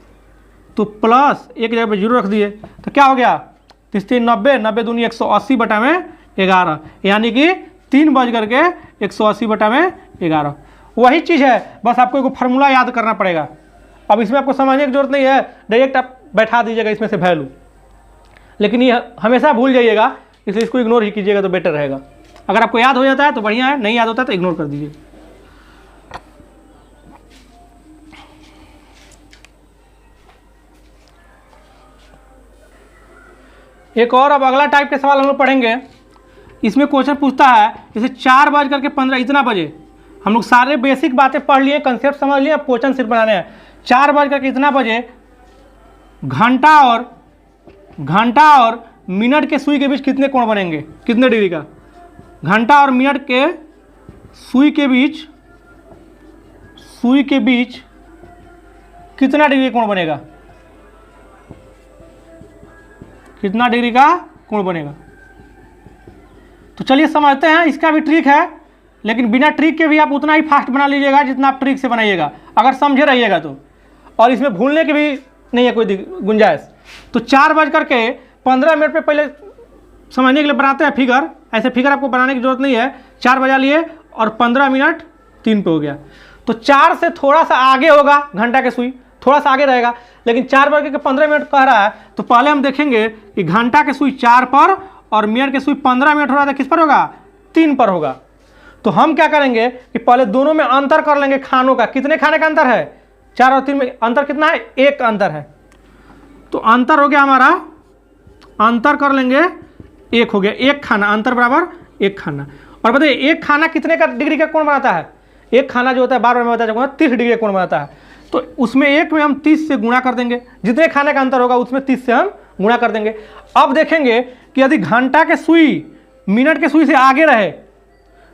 तो प्लस एक जगह पे 0 रख दिए, तो क्या हो गया 3 90, 90 दूनी 180/11, यानी कि 3 बज करके 180/11। वही चीज़ है, बस आपको एक फार्मूला याद करना पड़ेगा। अब इसमें आपको समझने की जरूरत नहीं है, डायरेक्ट आप बैठा दीजिएगा इसमें से वैल्यू, लेकिन ये हमेशा भूल जाइएगा, इसलिए इसको इग्नोर ही कीजिएगा तो बेटर रहेगा। अगर आपको याद हो जाता है तो बढ़िया है, नहीं याद होता है तो इग्नोर कर दीजिए। एक और अब अगला टाइप के सवाल हम लोग पढ़ेंगे। इसमें क्वेश्चन पूछता है जैसे 4:15 इतना बजे, हम लोग सारे बेसिक बातें पढ़ लिए, कंसेप्ट समझ लिए, अब क्वेश्चन सिर्फ बनाने हैं। 4:15 इतना बजे घंटा और मिनट के सुई के बीच कितने कोण बनेंगे, कितने डिग्री का, घंटा और मिनट के सुई के बीच कितना डिग्री कोण बनेगा, कितना डिग्री का कोण बनेगा। तो चलिए समझते हैं, इसका भी ट्रिक है, लेकिन बिना ट्रिक के भी आप उतना ही फास्ट बना लीजिएगा जितना आप ट्रिक से बनाइएगा, अगर समझे रहिएगा तो। और इसमें भूलने की भी नहीं है कोई गुंजाइश। तो 4:15 पे पहले समझने के लिए बनाते हैं फिगर। ऐसे फिगर आपको बनाने की जरूरत नहीं है। 4 बजा लिए और 15 मिनट 3 पे हो गया। तो 4 से थोड़ा सा आगे होगा घंटा के सुई, थोड़ा सा आगे रहेगा, लेकिन 4:15 कह रहा है तो पहले हम देखेंगे कि घंटा के सुई 4 पर और मिनट के सुई 15 मिनट हो रहा था किस पर होगा, 3 पर होगा। तो हम क्या करेंगे कि पहले दोनों में अंतर कर लेंगे खानों का। कितने खाने का अंतर है, 4 और 3 में अंतर कितना है, 1 अंतर है। तो अंतर हो गया हमारा, अंतर कर लेंगे 1 हो गया, 1 खाना, अंतर बराबर 1 खाना। और बताइए 1 खाना कितने का डिग्री का कोण बनाता है, 1 खाना जो होता है बार बार मैं बता चुका 30 डिग्री का कोण बनाता है। तो उसमें 1 में हम 30 से गुणा कर देंगे, जितने खाने का अंतर होगा उसमें 30 से हम गुणा कर देंगे। अब देखेंगे कि यदि घंटा के सुई मिनट के सुई से आगे रहे,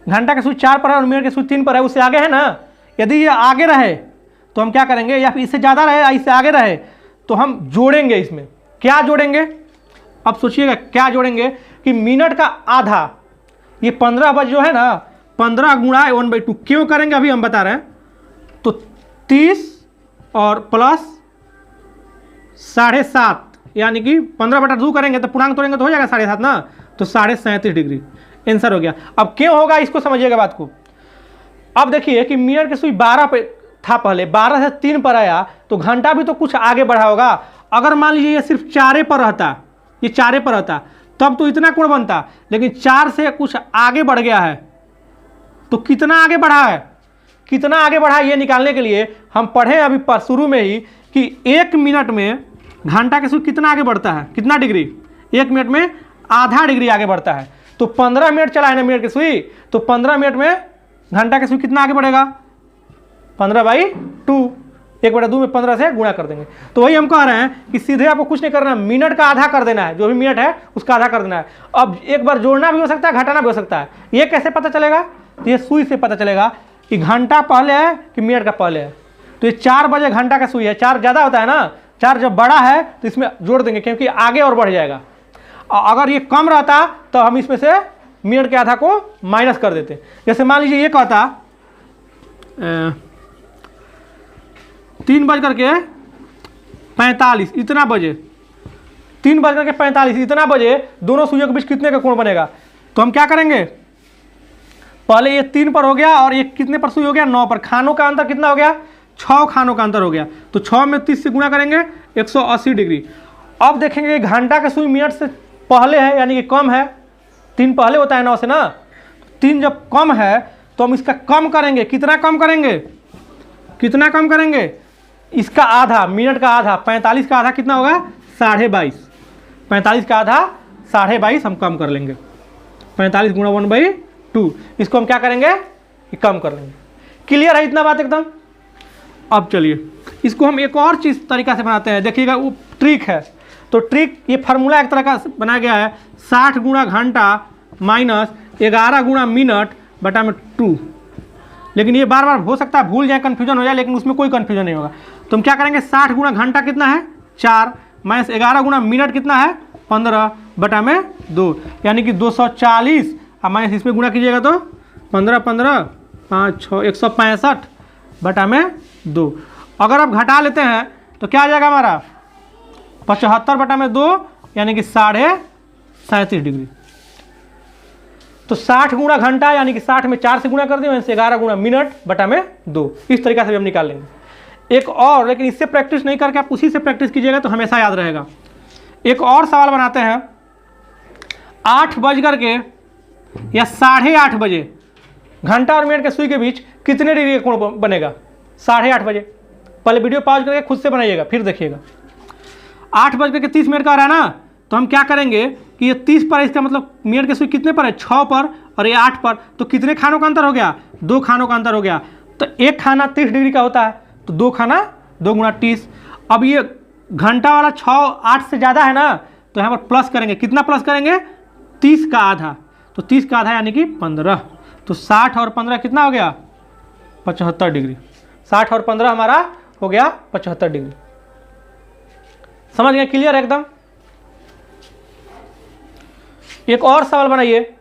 घंटा के सुई 4 पर है और मिनट के सुई 3 पर है, उससे आगे है ना, यदि ये आगे रहे तो हम क्या करेंगे, या फिर इससे ज़्यादा रहे या इससे आगे रहे तो हम जोड़ेंगे। इसमें क्या जोड़ेंगे, अब सोचिएगा क्या जोड़ेंगे कि मिनट का आधा, ये 15 बज जो है ना, 15 गुणा 1/2 क्यों करेंगे अभी हम बता रहे हैं। तो 30 और प्लस 7.5 यानी कि 15/2 करेंगे तो पूर्णांक तोड़ेंगे तो हो जाएगा 7.5 ना, तो 37.5 डिग्री आंसर हो गया। अब क्यों होगा इसको समझिएगा बात को। अब देखिए कि मिनट के सुई 12 पे था, पहले 12 से 3 पर आया तो घंटा भी तो कुछ आगे बढ़ा होगा। अगर मान लीजिए ये सिर्फ 4 पर रहता, ये 4 पर रहता तब तो इतना कोण बनता, लेकिन 4 से कुछ आगे बढ़ गया है। तो कितना आगे बढ़ा है, कितना आगे बढ़ा है ये निकालने के लिए हम पढ़े अभी शुरू में ही कि 1 मिनट में घंटा के सुई कितना आगे बढ़ता है, कितना डिग्री, 1 मिनट में आधा डिग्री आगे बढ़ता है। तो 15 मिनट चला है ना मिनट की सुई, तो 15 मिनट में घंटा की सुई कितना आगे बढ़ेगा, 15/2, 1/2 में 15 से गुणा कर देंगे। तो वही हम कह रहे हैं कि सीधे आपको कुछ नहीं करना, मिनट का आधा कर देना है, जो भी मिनट है उसका आधा कर देना है। अब एक बार जोड़ना भी हो सकता है, घटाना भी हो सकता है। ये कैसे पता चलेगा, तो ये सुई से पता चलेगा कि घंटा पहले है कि मिनट का पहले है। तो ये 4 बजे घंटा का सुई है, 4 ज़्यादा होता है ना, 4 जब बड़ा है तो इसमें जोड़ देंगे क्योंकि आगे और बढ़ जाएगा। अगर ये कम रहता तो हम इसमें से मिनट के आधा को माइनस कर देते। जैसे मान लीजिए ये कहता 3:45 इतना बजे, 3:45 इतना बजे दोनों सुइयों के बीच कितने का कोण बनेगा। तो हम क्या करेंगे, पहले ये 3 पर हो गया और ये कितने पर सुई हो गया, 9 पर। खानों का अंतर कितना हो गया, 6 खानों का अंतर हो गया। तो 6 में 30 से गुणा करेंगे 180 डिग्री। अब देखेंगे घंटा का सुई मिनट से पहले है यानी कि कम है, 3 पहले होता है 9 से ना, 3 जब कम है तो हम इसका कम करेंगे। कितना कम करेंगे, कितना कम करेंगे, इसका आधा, मिनट का आधा, 45 का आधा कितना होगा, 22.5। 45 का आधा 22.5 हम कम कर लेंगे, 45 गुणा 1/2। इसको हम क्या करेंगे, कम कर लेंगे। क्लियर है इतना बात एकदम। अब चलिए इसको हम एक और चीज़ तरीका से बनाते हैं, देखिएगा वो ट्रिक है। तो ट्रिक, ये फार्मूला एक तरह का बनाया गया है, 60 गुणा घंटा माइनस 11 गुणा मिनट बटा में 2। लेकिन ये बार बार हो सकता है भूल जाए, कन्फ्यूजन हो जाए, लेकिन उसमें कोई कन्फ्यूजन नहीं होगा। तो हम क्या करेंगे, 60 गुणा घंटा कितना है 4 माइनस 11 गुणा मिनट कितना है 15 बटा में 2, यानी कि 240 और माइनस इसमें गुणा कीजिएगा तो 15 15 5 6 165 बटा में 2। अगर आप घटा लेते हैं तो क्या आ जाएगा हमारा 75 बटा में 2 यानी कि 37.5 डिग्री। तो 60 गुणा घंटा यानी कि 60 में 4 से गुणा कर दिए, 11 गुणा मिनट बटा में 2। इस तरीका से भी हम निकाल लेंगे। एक और, लेकिन इससे प्रैक्टिस नहीं करके आप उसी से प्रैक्टिस कीजिएगा तो हमेशा याद रहेगा। एक और सवाल बनाते हैं, 8 बज करके या 8:30 बजे घंटा और मिनट के सुई के बीच कितने डिग्री का कोण बनेगा, 8:30 बजे। पहले वीडियो पॉज करके खुद से बनाइएगा फिर देखिएगा। 8:30 का आ रहा है ना, तो हम क्या करेंगे कि ये 30 पर है, इसका मतलब मिनट के सुई कितने पर है 6 पर और ये 8 पर। तो कितने खानों का अंतर हो गया, 2 खानों का अंतर हो गया। तो एक खाना 30 डिग्री का होता है, तो 2 खाना 2 गुणा 30। अब ये घंटा वाला 8 से ज़्यादा है ना, तो यहाँ पर प्लस करेंगे। कितना प्लस करेंगे, 30 का आधा। तो 30 का आधा यानी कि 15। तो 60 और 15 कितना हो गया 75 डिग्री। 60 और 15 हमारा हो गया 75 डिग्री। समझ गए, क्लियर है एकदम। एक और सवाल बनाइए,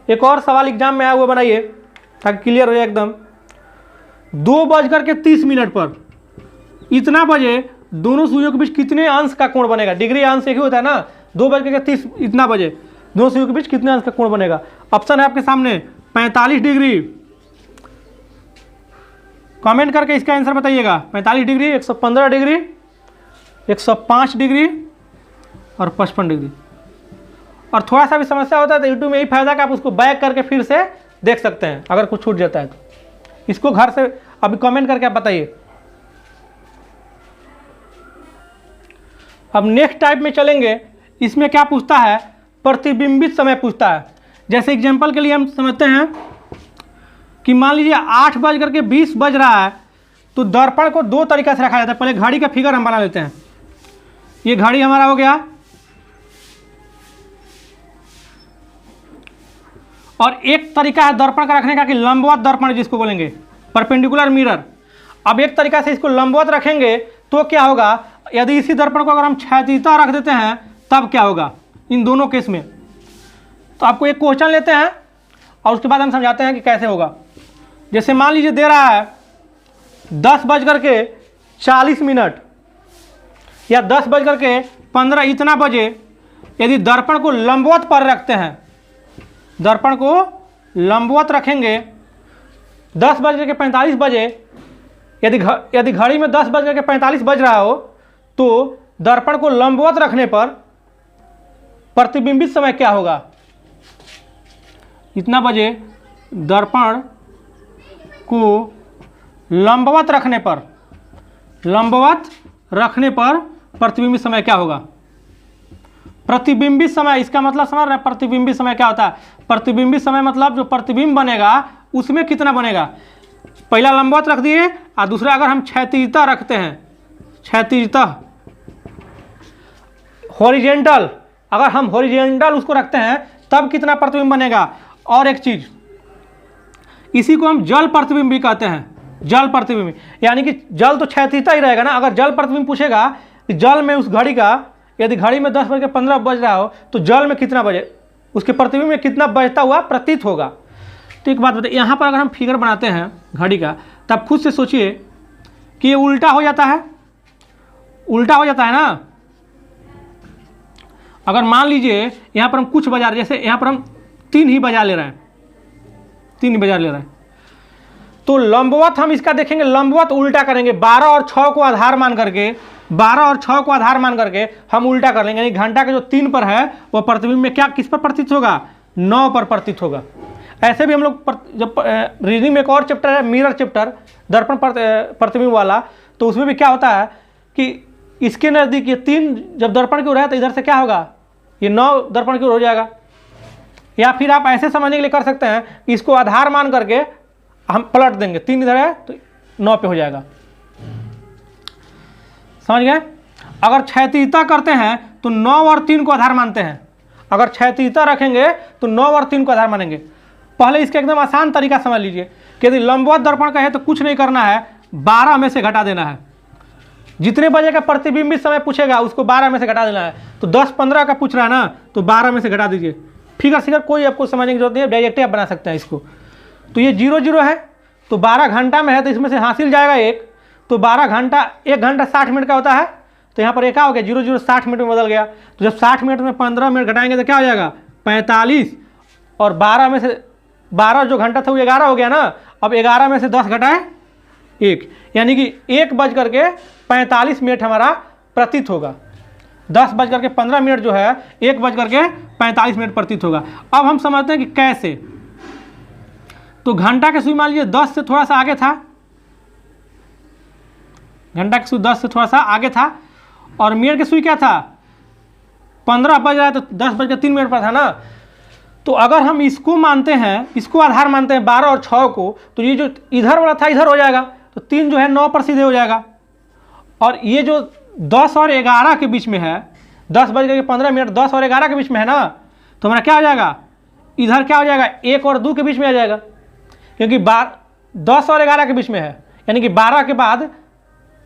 एक और सवाल एग्जाम में आया हुआ बनाइए ताकि क्लियर हो जाए एकदम। 2:30 पर इतना बजे दोनों सुइयों के बीच कितने अंश का कोण बनेगा। डिग्री अंश एक ही होता है ना, 2:30 इतना बजे दोनों सुइयों के बीच कितने अंश का कोण बनेगा। ऑप्शन है आपके सामने 45 डिग्री। कमेंट करके इसका आंसर बताइएगा। 45 डिग्री, 115 डिग्री, 105 डिग्री और 55 डिग्री। और थोड़ा सा भी समस्या होता है तो यूट्यूब में यही फायदा कि आप उसको बैक करके फिर से देख सकते हैं अगर कुछ छूट जाता है तो। इसको घर से अभी कमेंट करके आप बताइए। अब नेक्स्ट टाइप में चलेंगे। इसमें क्या पूछता है, प्रतिबिंबित समय पूछता है। जैसे एग्जांपल के लिए हम समझते हैं कि मान लीजिए 8:20 बज रहा है, तो दर्पण को दो तरीका से रखा जाता है। पहले घड़ी का फिगर हम बना लेते हैं। ये घड़ी हमारा हो गया, और एक तरीका है दर्पण का रखने का कि लंबवत दर्पण जिसको बोलेंगे, परपेंडिकुलर मिरर। अब एक तरीका से इसको लंबवत रखेंगे तो क्या होगा, यदि इसी दर्पण को अगर हम क्षैतिजता रख देते हैं तब क्या होगा इन दोनों केस में। तो आपको एक क्वेश्चन लेते हैं और उसके बाद हम समझाते हैं कि कैसे होगा। जैसे मान लीजिए दे रहा है 10:40 या 10:15 इतना बजे, यदि दर्पण को लंबवत पर रखते हैं, दर्पण को लंबवत रखेंगे 10:45 बजे, यदि घड़ी में 10:45 बज रहा हो तो दर्पण को लंबवत रखने पर प्रतिबिंबित समय क्या होगा। इतना बजे दर्पण को लंबवत रखने पर प्रतिबिंबित समय क्या होगा। प्रतिबिंबित समय, इसका मतलब समझ रहे हैं प्रतिबिंबित समय क्या होता है। प्रतिबिंबित समय मतलब जो प्रतिबिंब बनेगा उसमें कितना बनेगा। पहला लंबवत रख दिए और दूसरा अगर हम क्षैतिजता रखते हैं, क्षैतिजता हॉरिजेंटल, अगर हम हॉरिजेंटल उसको रखते हैं तब कितना प्रतिबिंब बनेगा। और एक चीज, इसी को हम जल प्रतिबिंब भी कहते हैं। जल प्रतिबिंब यानी कि जल तो क्षैतिजता ही रहेगा ना। अगर जल प्रतिबिंब पूछेगा कि जल में उस घड़ी का, यदि घड़ी में 10:15 बज रहा हो तो जल में कितना बजे, उसके प्रतिबिंब में कितना बजता हुआ प्रतीत होगा। तो एक बात बताइए, यहाँ पर अगर हम फिगर बनाते हैं घड़ी का, तब खुद से सोचिए कि ये उल्टा हो जाता है, उल्टा हो जाता है ना। अगर मान लीजिए यहाँ पर हम कुछ बजा रहे, जैसे यहाँ पर हम 3 ही बजा ले रहे हैं, 3 ही बजा ले रहे हैं, तो लंबवत हम इसका देखेंगे, लंबवत उल्टा करेंगे। 12 और 6 को आधार मान करके, 12 और 6 को आधार मान करके हम उल्टा कर लेंगे। यानी घंटा के जो 3 पर है वो प्रतिबिंब में क्या किस पर प्रतीत होगा, 9 पर प्रतीत होगा। ऐसे भी हम लोग जब रीजनिंग में एक और चैप्टर है मिरर चैप्टर, दर्पण प्रतिबिंब वाला, तो उसमें भी क्या होता है कि इसके नज़दीक ये 3 जब दर्पण की ओर है तो इधर से क्या होगा, ये 9 दर्पण की ओर हो जाएगा। या फिर आप ऐसे समझने के लिए कर सकते हैं कि इसको आधार मान करके हम पलट देंगे, 3 इधर है तो 9 पे हो जाएगा। समझ गए। अगर क्षैतिजता करते हैं तो 9 और 3 को आधार मानते हैं। अगर क्षैतिजता रखेंगे तो 9 और 3 को आधार मानेंगे। पहले इसका एकदम आसान तरीका समझ लीजिए कि यदि लंबवत दर्पण का है तो कुछ नहीं करना है, 12 में से घटा देना है। जितने बजे का प्रतिबिंबित समय पूछेगा उसको 12 में से घटा देना है। तो 10-15 का पूछ रहा है ना, तो 12 में से घटा दीजिए। फिगर कोई आपको समझने की जरूरत नहीं है, डायरेक्ट आप बना सकते हैं इसको। तो ये 0-0 है, तो 12 घंटा में है तो इसमें से हासिल जाएगा 1, तो 12 घंटा, 1 घंटा 60 मिनट का होता है, तो यहाँ पर एक हो गया 0-0 60 मिनट में बदल गया। तो जब 60 मिनट में 15 मिनट घटाएंगे तो क्या हो जाएगा 45, और 12 में से 12 जो घंटा था वो 11 हो गया ना। अब 11 में से 10 घटाए 1, यानी कि 1:45 हमारा प्रतीत होगा। 10:15 जो है 1:45 प्रतीत होगा। अब हम समझते हैं कि कैसे। तो घंटा के सुई मान लीजिए 10 से थोड़ा सा आगे था, घंटा की सुई 10 से थोड़ा सा आगे था, और मिनट की सुई क्या था 15 बज रहा है तो 10:03 पर था ना। तो अगर हम इसको मानते हैं, इसको आधार मानते हैं 12 और 6 को, तो ये जो इधर वाला था इधर हो जाएगा, तो 3 जो है 9 पर सीधे हो जाएगा। और ये जो 10 और 11 के बीच में है, 10:15 10 और 11 के बीच में है ना, तो हमारा क्या हो जाएगा, इधर क्या हो जाएगा 1 और 2 के बीच में आ जाएगा, क्योंकि 10 और 11 के बीच में है। यानी कि 12 के बाद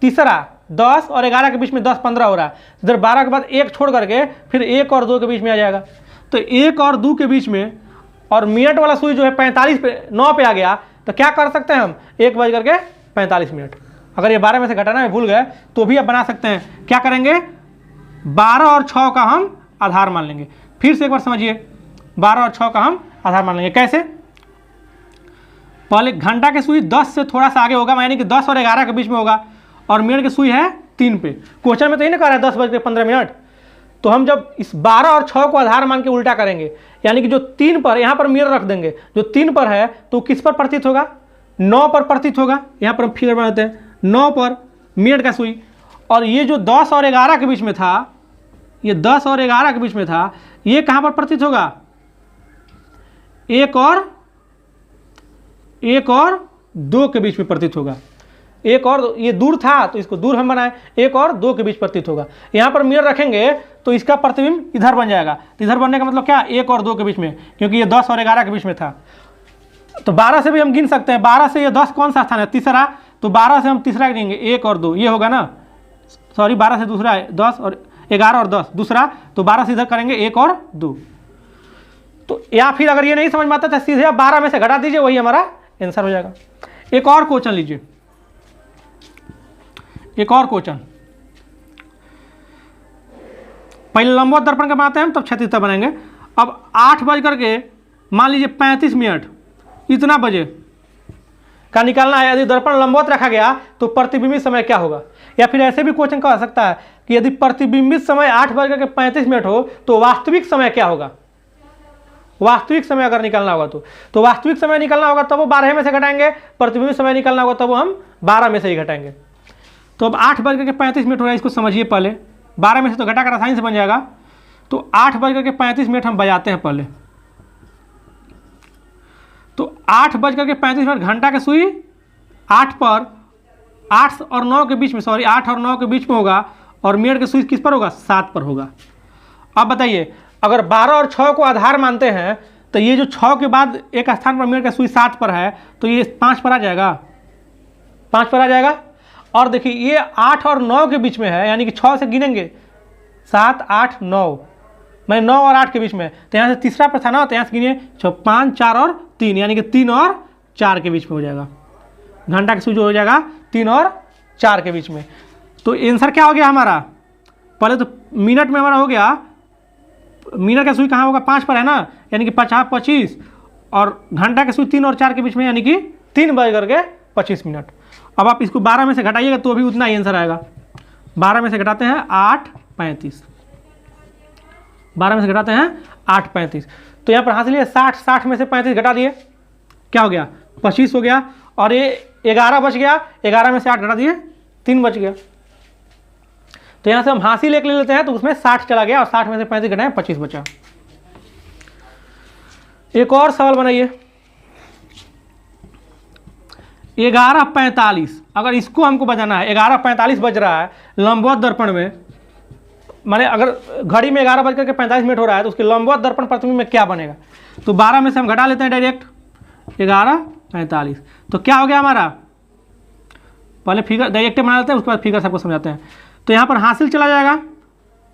तीसरा, 10 और 11 के बीच में 10-15 हो रहा है, इधर 12 के बाद 1 छोड़ करके फिर 1 और 2 के बीच में आ जाएगा। तो 1 और 2 के बीच में, और मिनट वाला सुई जो है 45 पे 9 पे आ गया, तो क्या कर सकते हैं हम 1:45। अगर ये 12 में से घटाना में भूल गए तो भी आप बना सकते हैं। क्या करेंगे, 12 और 6 का हम आधार मान लेंगे। फिर से एक बार समझिए, 12 और 6 का हम आधार मान लेंगे। कैसे, पहले घंटा की सुई 10 से थोड़ा सा आगे होगा, यानी कि 10 और 11 के बीच में होगा, और मिनट की सुई है 3 पे। क्वेश्चन में तो ये नहीं कह रहा है 10:15। तो हम जब इस 12 और 6 को आधार मान के उल्टा करेंगे, यानी कि जो 3 पर, यहाँ पर मिनट रख देंगे, जो 3 पर है तो किस पर प्रतीत होगा, 9 पर प्रतीत होगा। यहाँ पर हम फिगर बनाते हैं, 9 पर मिनट का सुई। और ये जो 10 और 11 के बीच में था, ये 10 और 11 के बीच में था, ये कहाँ पर प्रतीत होगा, 1 और 2 के बीच में प्रतीत होगा। 1 और, ये दूर था तो इसको दूर हम बनाए, 1 और 2 के बीच प्रतीत होगा। यहाँ पर मिरर रखेंगे तो इसका प्रतिबिंब इधर बन जाएगा। तो इधर बनने का मतलब क्या, 1 और 2 के बीच में, क्योंकि ये 10 और 11 के बीच में था। तो 12 से भी हम गिन सकते हैं, 12 से ये 10 कौन सा स्थान है, तीसरा। तो 12 से हम तीसरा गिनेंगे, 1 और 2, ये होगा ना, सॉरी 12 से दूसरा है 10 और 11 और 10 दूसरा, तो 12 से इधर करेंगे 1 और 2। तो या फिर अगर ये नहीं समझ में आता तो सीधे आप 12 में से घटा दीजिए, वही हमारा आंसर हो जाएगा। एक और क्वेश्चन लीजिए, एक और क्वेश्चन। पहले लंबवत दर्पण का बनाते हैं हम, तब क्षैतिज बनाएंगे। अब 8 बज करके मान लीजिए 35 मिनट इतना बजे का निकालना है। यदि दर्पण लंबवत रखा गया तो प्रतिबिंबित समय क्या होगा। या फिर ऐसे भी क्वेश्चन कह सकता है कि यदि प्रतिबिंबित समय 8:35 हो तो वास्तविक समय क्या होगा। वास्तविक समय अगर निकालना होगा तो वास्तविक समय निकालना होगा तब वो 12 में से घटाएंगे, प्रतिबिंबित समय निकालना होगा तब वो हम 12 में से ही घटाएंगे। तो अब 8:35 हो रहा है, इसको समझिए पहले। 12 में से तो घटा कर आसानी से बन जाएगा। तो 8:35 हम बजाते हैं पहले। तो 8:35 घंटा की सुई 8 पर, 8 और 9 के बीच में, सॉरी 8 और 9 के बीच में होगा, और मिनट की सुई किस पर होगा, 7 पर होगा। अब बताइए, अगर 12 और 6 को आधार मानते हैं तो ये जो 6 के बाद एक स्थान पर मिनट का सुई 7 पर है, तो ये 5 पर आ जाएगा, 5 पर आ जाएगा। और देखिए ये 8 और 9 के बीच में है, यानी कि 6 से गिनेंगे 7, 8, 9, मैंने 9 और 8 के बीच में, तो यहाँ से तीसरा पर था ना, तो यहाँ से गिनिए 5, 4 और 3, यानी कि 3 और 4 के बीच में हो जाएगा। घंटा की सुई जो हो जाएगा 3 और 4 के बीच में। तो आंसर क्या हो गया हमारा, पहले तो मिनट में हमारा हो गया, मिनट का सुई कहाँ होगा, 5 पर है ना, यानी कि 50, 25, और घंटा का सुई 3 और 4 के बीच में, यानी कि 3:25। अब आप इसको 12 में से घटाइएगा तो भी उतना ही आंसर आएगा। 12 में से घटाते हैं 8:35, 12 में से घटाते हैं 8:35। तो यहाँ पर हासिल लिए 60, 60 में से 35 घटा दिए, क्या हो गया, 25 हो गया। और ये 11 बच गया, 11 में से 8 घटा दिए, 3 बच गया। तो यहाँ से हम हासिल एक ले लेते हैं, तो उसमें 60 चला गया, और 60 में से 35 घटाए, 25 बचा। एक और सवाल बनाइए, 11:45। अगर इसको हमको बजाना है, 11:45 बज रहा है लंबवत दर्पण में, माने अगर घड़ी में 11:45 हो रहा है तो उसके लंबवत दर्पण प्रतिबिंब में क्या बनेगा। तो 12 में से हम घटा लेते हैं डायरेक्ट, 11:45। तो क्या हो गया हमारा, पहले फिगर डायरेक्ट बना लेते हैं, उसके बाद फिगर सबको समझाते हैं। तो यहाँ पर हासिल चला जाएगा,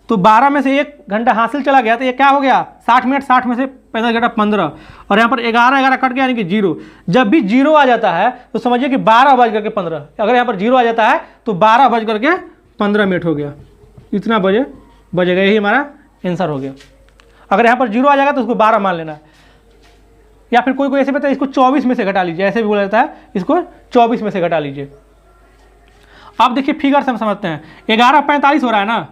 तो 12 में से 1 घंटा हासिल चला गया, तो ये क्या हो गया, 60 मिनट, 60 में से 35 घटा 15, और यहाँ पर 11 कट गया, यानी कि 0। जब भी 0 आ जाता है तो समझिए कि 12:15। अगर यहाँ पर 0 आ जाता है तो 12:15 हो गया, इतना बजेगा, यही हमारा आंसर हो गया। अगर यहाँ पर 0 आ जाएगा तो उसको 12 मान लेना है। या फिर कोई ऐसे बताए इसको 24 में से घटा लीजिए, ऐसे भी बोला जाता है, इसको 24 में से घटा लीजिए। अब देखिए फिगर से हम समझते हैं, 11:45 हो रहा है ना,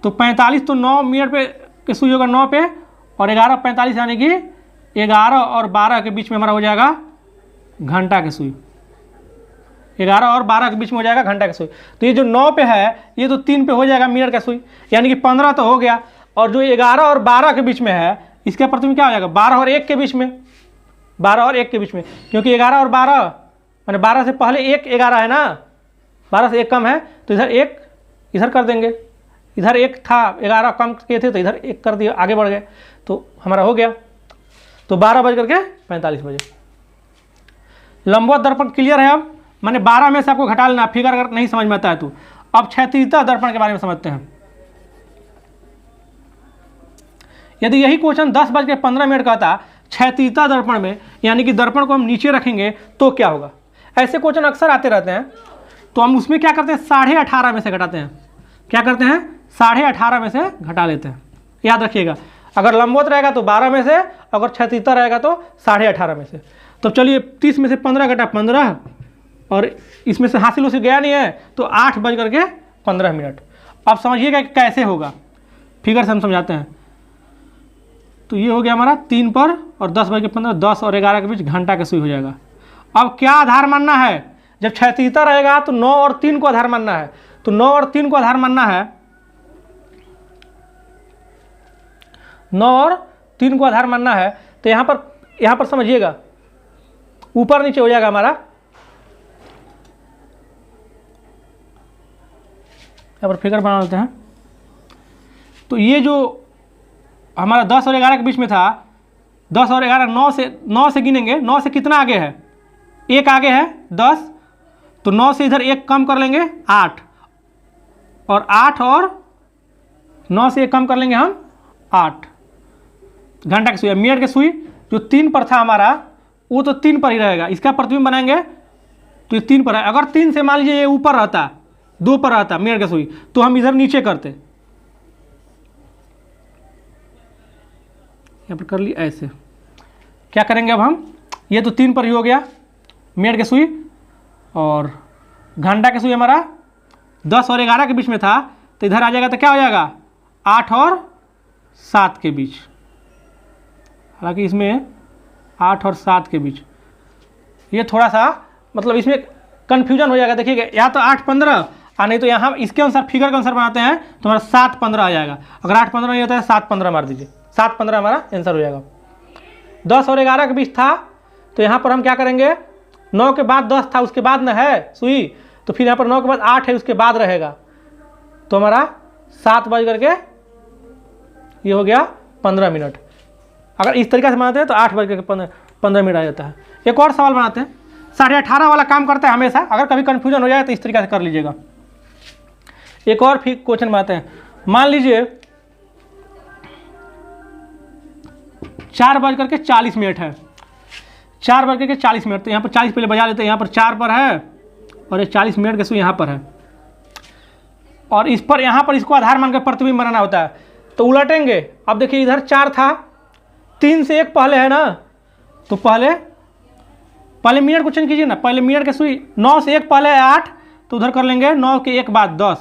तो 45 तो 9 मिनट पे के सुई होगा 9 पे, और 11:45 यानी कि 11 और 12 के बीच में हमारा हो जाएगा घंटा की सुई। 11 और 12 के बीच में हो जाएगा घंटा की सुई। तो ये जो 9 पे है ये तो 3 पे हो जाएगा मिनट का सुई, यानी कि 15 तो हो गया। और जो 11 और 12 के बीच में है, इसका प्रतिबिंब क्या हो जाएगा, 12 और 1 के बीच में, 12 और 1 के बीच में, क्योंकि 11 और 12 मैंने 12 से पहले 1 11 है ना, 12 से 1 कम है, तो इधर 1 इधर कर देंगे, इधर 1 था, 11 कम किए थे तो इधर 1 कर दिया, आगे बढ़ गए, तो हमारा हो गया। तो 12:45 बजे। लंबवत दर्पण क्लियर है। अब मैंने 12 में से आपको घटा लेना, फिगर अगर नहीं समझ में आता है तो। अब क्षैतिजता दर्पण के बारे में समझते हैं। यदि यही क्वेश्चन 10:15 का था क्षैतिजता दर्पण में, यानी कि दर्पण को हम नीचे रखेंगे तो क्या होगा। ऐसे क्वेश्चन अक्सर आते रहते हैं। तो हम उसमें क्या करते हैं 18.5 में से घटाते हैं। क्या करते हैं 18.5 में से घटा लेते हैं। याद रखिएगा, अगर लंबवत रहेगा तो 12 में से, अगर क्षैतिज रहेगा तो 18.5 में से। तो चलिए 30 में से 15 घटा 15, और इसमें से हासिल उसे गया नहीं है तो 8:15। अब समझिएगा कि कैसे होगा, फिगर से हम समझाते हैं। तो ये हो गया हमारा 3 पर और 10:15, 10 और 11 के बीच घंटा का सुई हो जाएगा। अब क्या आधार मानना है, जब क्षैतिजता रहेगा तो 9 और 3 को आधार मानना है। तो 9 और 3 को आधार मानना है, 9 और 3 को आधार मानना है। तो यहाँ पर समझिएगा, ऊपर नीचे हो जाएगा हमारा, यहाँ पर फिगर बना लेते हैं। तो ये जो हमारा 10 और 11 के बीच में था, 10 और 11 9 से गिनेंगे। 9 से कितना आगे है, 1 आगे है 10, तो 9 से इधर 1 कम कर लेंगे 8, और 8 और 9 से 1 कम कर लेंगे हम 8। घंटा की सुई, मिनट की सुई जो 3 पर था हमारा, वो तो 3 पर ही रहेगा। इसका प्रतिबिंब बनाएंगे तो ये 3 पर है। अगर 3 से मान लीजिए ये ऊपर रहता, 2 पर रहता मिनट की सुई, तो हम इधर नीचे करते, यहाँ पर कर ली ऐसे। क्या करेंगे अब हम, ये तो 3 पर ही हो गया मिनट की सुई, और घंटा की सुई हमारा 10 और 11 के बीच में था, तो इधर आ जाएगा तो क्या हो जाएगा 8 और 7 के बीच। हालांकि इसमें 8 और 7 के बीच ये थोड़ा सा मतलब इसमें कन्फ्यूजन हो जाएगा। देखिएगा, या तो 8:15 और नहीं तो यहाँ इसके अनुसार फिगर के अनुसार बनाते हैं तो हमारा 7:15 आ जाएगा। अगर 8:15 नहीं होता है 7:15 मार दीजिए, 7:15 हमारा आंसर हो जाएगा। 10 और 11 के बीच था, तो यहाँ पर हम क्या करेंगे, 9 के बाद 10 था, उसके बाद न है सुई, तो फिर यहाँ पर 9 के बाद 8 है, उसके बाद रहेगा, तो हमारा 7 बज करके ये हो गया 15 मिनट। अगर इस तरीके से बनाते हैं तो 8 बज करके 15 मिनट आ जाता है। एक और सवाल बनाते हैं, 18.5 वाला काम करते हैं हमेशा। अगर कभी कन्फ्यूजन हो जाए तो इस तरीके से कर लीजिएगा। एक और फिर क्वेश्चन बनाते हैं, मान लीजिए 4:40 है, 4:40, तो यहाँ पर 40 पहले बजा लेते हैं। यहाँ पर 4 पर है और ये 40 मिनट के सुई यहाँ पर है, और इस पर यहाँ पर इसको आधार मानकर प्रतिबिंब बनाना होता है। तो उलटेंगे, अब देखिए इधर 4 था, 3 से 1 पहले है ना, तो पहले मिनट को चेंज कीजिए ना। पहले मिनट के सुई 9 से 1 पहले है 8, तो उधर कर लेंगे 9 के 1 बाद 10,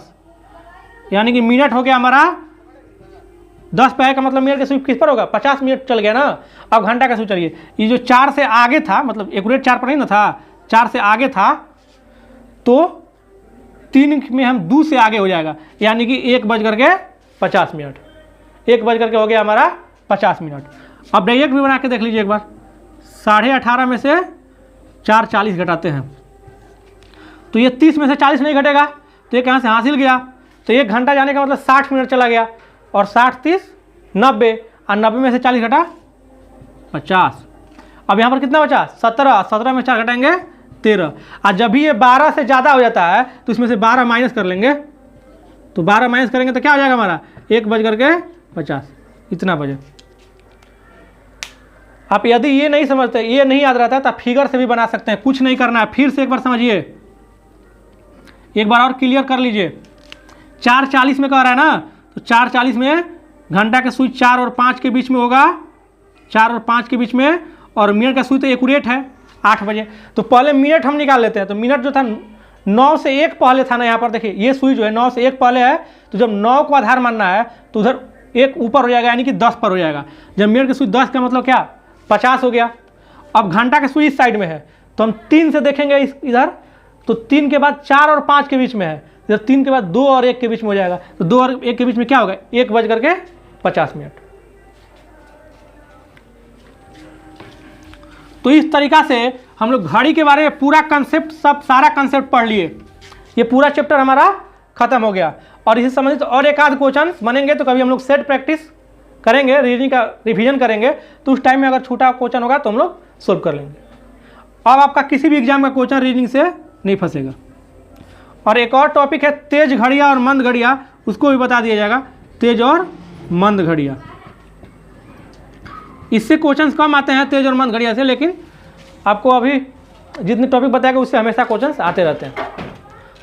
यानी कि मिनट हो गया हमारा 10 पे है का मतलब मिनट का सुई किस पर होगा, 50 मिनट चल गया ना। अब घंटा का सुई चलिए, ये जो 4 से आगे था, मतलब एक्यूरेट 4 पर नहीं ना था, 4 से आगे था, तो 3 में हम 2 से आगे हो जाएगा, यानी कि 1:50 मिनट, 1 हो गया हमारा 50 मिनट। अब डायरेक्ट भी बना के देख लीजिए एक बार। 18.5 में से 4:40 घटाते हैं, तो ये 30 में से 40 नहीं घटेगा, तो ये कहाँ से हासिल गया, तो 1 घंटा जाने का मतलब 60 मिनट चला गया, और 60 30 90, और 90 में से 40 घटा 50। अब यहाँ पर कितना बचा 17, 17 में 4 घटाएंगे 13। और जब भी ये 12 से ज़्यादा हो जाता है तो इसमें से 12 माइनस कर लेंगे, तो 12 माइनस करेंगे तो क्या हो जाएगा हमारा 1:50, इतना बजे। आप यदि ये नहीं समझते, ये नहीं याद रहता है, तो आप फिगर से भी बना सकते हैं, कुछ नहीं करना है। फिर से एक बार समझिए, एक बार और क्लियर कर लीजिए। 4:40 में कह रहा है ना, तो 4:40 में घंटा का सुई 4 और 5 के बीच में होगा, 4 और 5 के बीच में, और मिनट का सुई तो एक्यूरेट है 8 बजे। तो पहले मिनट हम निकाल लेते हैं। तो मिनट जो था 9 से 1 पहले था ना, यहाँ पर देखिए ये सुई जो है 9 से 1 पहले है, तो जब 9 को आधार मानना है तो उधर 1 ऊपर हो जाएगा, यानी कि 10 पर हो जाएगा। जब मिनट की सुई 10 का मतलब क्या 50 हो गया। अब घंटा की सुई इस साइड में है, तो हम 3 से देखेंगे इधर, तो 3 के बाद 4 और 5 के बीच में है, इधर 3 के बाद 2 और 1 के बीच में हो जाएगा, तो 2 और 1 के बीच में क्या होगा 1:50 मिनट। तो इस तरीका से हम लोग घड़ी के बारे में पूरा कंसेप्ट, सारा कंसेप्ट पढ़ लिए। ये पूरा चैप्टर हमारा खत्म हो गया, और इससे संबंधित और एक आध क्वेश्चन बनेंगे, तो कभी हम लोग सेट प्रैक्टिस करेंगे, रीजनिंग का रिवीजन करेंगे, तो उस टाइम में अगर छोटा क्वेश्चन होगा तो हम लोग सोल्व कर लेंगे। अब आपका किसी भी एग्जाम का क्वेश्चन रीजनिंग से नहीं फंसेगा। और एक और टॉपिक है तेज घड़ियाँ और मंद घड़ियाँ, उसको भी बता दिया जाएगा, तेज और मंद घड़ियाँ। इससे क्वेश्चंस कम आते हैं तेज और मंद घड़ियाँ से, लेकिन आपको अभी जितने टॉपिक बताएगा उससे हमेशा क्वेश्चंस आते रहते हैं।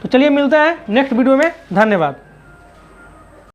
तो चलिए मिलते हैं नेक्स्ट वीडियो में। धन्यवाद।